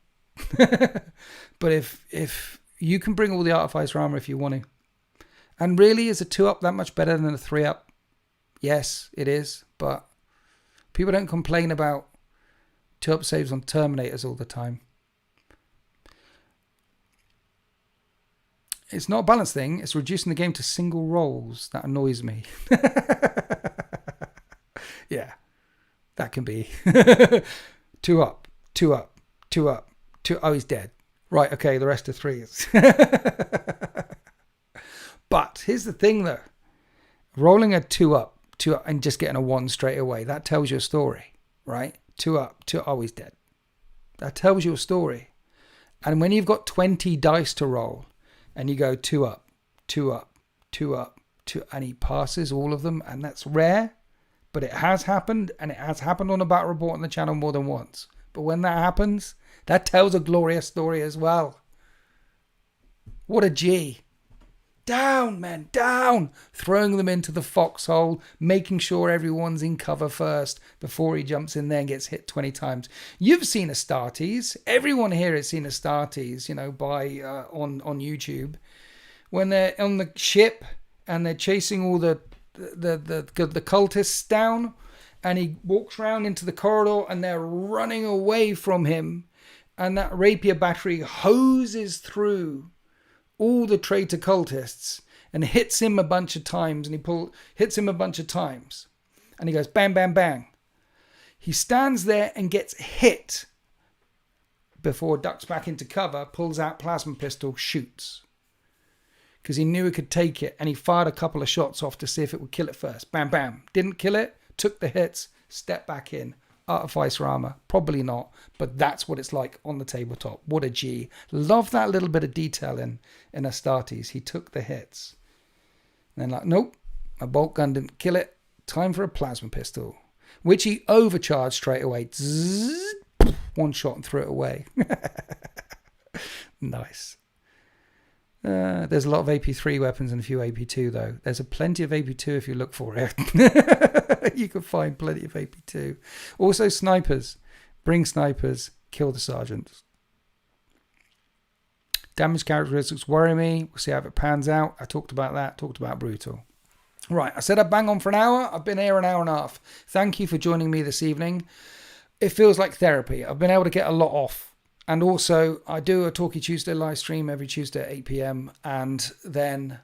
But if you can bring all the Artificer armor if you want to. And really, is a 2-up that much better than a 3-up? Yes, it is. But people don't complain about 2-up saves on Terminators all the time. It's not a balance thing. It's reducing the game to single rolls. That annoys me. Yeah, that can be. 2-up, 2-up, 2-up, 2. Oh, he's dead. Right, okay, the rest are 3s. But here's the thing, though. Rolling a 2-up, 2-up, and just getting a 1 straight away, that tells you a story, right? 2-up, 2. Oh, he's dead. That tells you a story. And when you've got 20 dice to roll, and you go 2-up, 2-up, 2-up, 2, and he passes all of them, and that's rare, but it has happened, and it has happened on a battle report on the channel more than once. But when that happens, that tells a glorious story as well. What a G. Down, men, down! Throwing them into the foxhole, making sure everyone's in cover first before he jumps in there and gets hit 20 times. You've seen Astartes. Everyone here has seen Astartes, on YouTube. When they're on the ship and they're chasing all the cultists down, and he walks around into the corridor and they're running away from him, and that rapier battery hoses through all the traitor cultists and hits him a bunch of times, and hits him a bunch of times, and he goes bang, bang, bang. He stands there and gets hit before ducks back into cover, pulls out plasma pistol, shoots, because he knew he could take it, and he fired a couple of shots off to see if it would kill it first. Bam, bam. Didn't kill it, took the hits, stepped back in. Artificer armor, probably not, but that's what it's like on the tabletop. What a G. Love that little bit of detail in Astartes. He took the hits. And then nope, my bolt gun didn't kill it. Time for a plasma pistol, which he overcharged straight away. Zzz, 1 shot and threw it away. Nice. There's a lot of AP3 weapons and a few AP2 though. There's a plenty of AP2 if you look for it. You can find plenty of AP2. Also snipers. Bring snipers. Kill the sergeants. Damage characteristics worry me. We'll see how it pans out. I talked about that. Talked about brutal. Right. I said I'd bang on for an hour. I've been here an hour and a half. Thank you for joining me this evening. It feels like therapy. I've been able to get a lot off. And also, I do a Talkie Tuesday live stream every Tuesday at 8 p.m. And then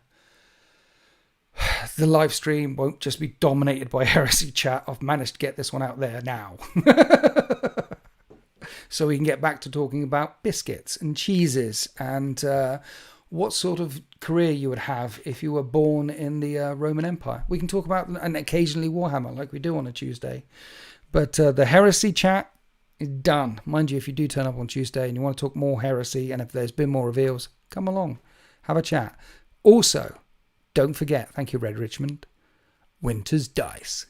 the live stream won't just be dominated by Heresy chat. I've managed to get this one out there now. So we can get back to talking about biscuits and cheeses and what sort of career you would have if you were born in the Roman Empire. We can talk about, and occasionally Warhammer, like we do on a Tuesday. But the Heresy chat is done. Mind you, if you do turn up on Tuesday and you want to talk more Heresy, and if there's been more reveals, come along, have a chat. Also, don't forget, thank you, Red Richmond, Winter's Dice.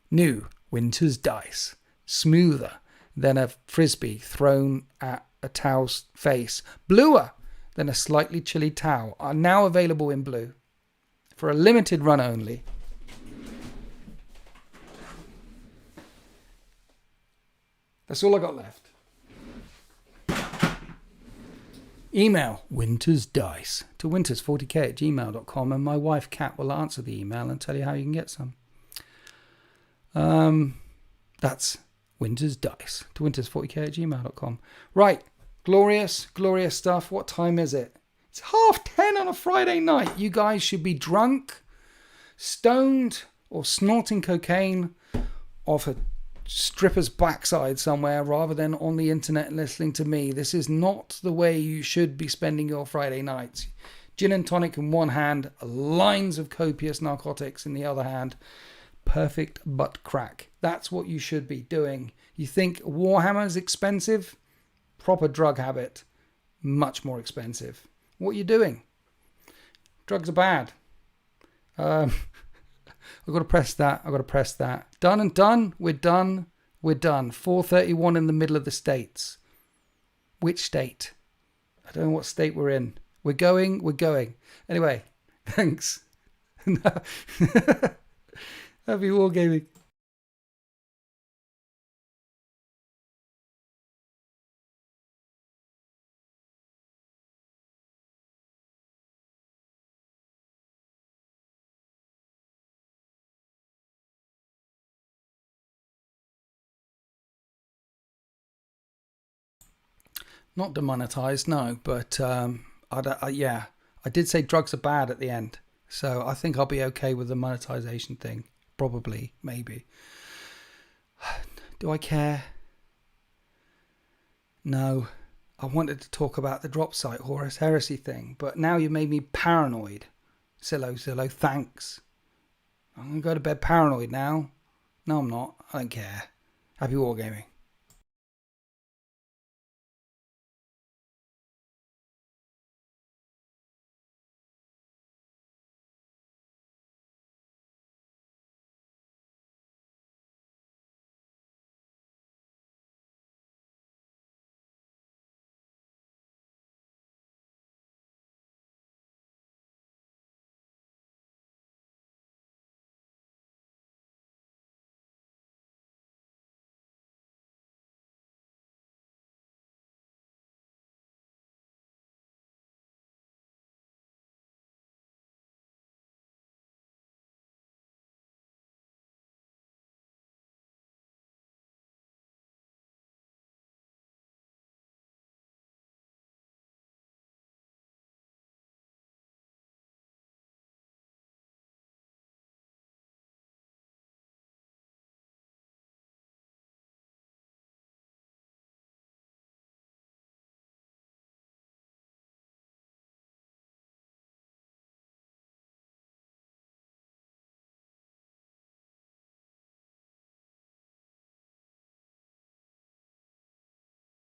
New Winter's Dice. Smoother than a frisbee thrown at a towel's face. Bluer than a slightly chilly towel. Are now available in blue. For a limited run only. That's all I got left. Email wintersdice to winters40k@gmail.com, and my wife Kat will answer the email and tell you how you can get some. That's wintersdice to winters40k@gmail.com. Right, glorious stuff. What time is it? It's 10:30 on a Friday night. You guys should be drunk, stoned, or snorting cocaine off a stripper's backside somewhere rather than on the internet listening to me. This is not the way you should be spending your Friday nights. Gin and tonic in one hand, lines of copious narcotics in the other hand. Perfect butt crack. That's what you should be doing. You think Warhammer is expensive? Proper drug habit. Much more expensive. What are you doing? Drugs are bad. I've got to press that. Done and done. We're done. 4:31 in the middle of the states. Which state? I don't know what state we're in. We're going. Anyway, thanks. Happy wargaming. Not demonetized, no, but I did say drugs are bad at the end, so I think I'll be okay with the monetization thing. Probably, maybe. Do I care? No. I wanted to talk about the Dropsite Horus Heresy thing, but now you made me paranoid. Zillow, thanks. I'm going to go to bed paranoid now. No, I'm not. I don't care. Happy wargaming.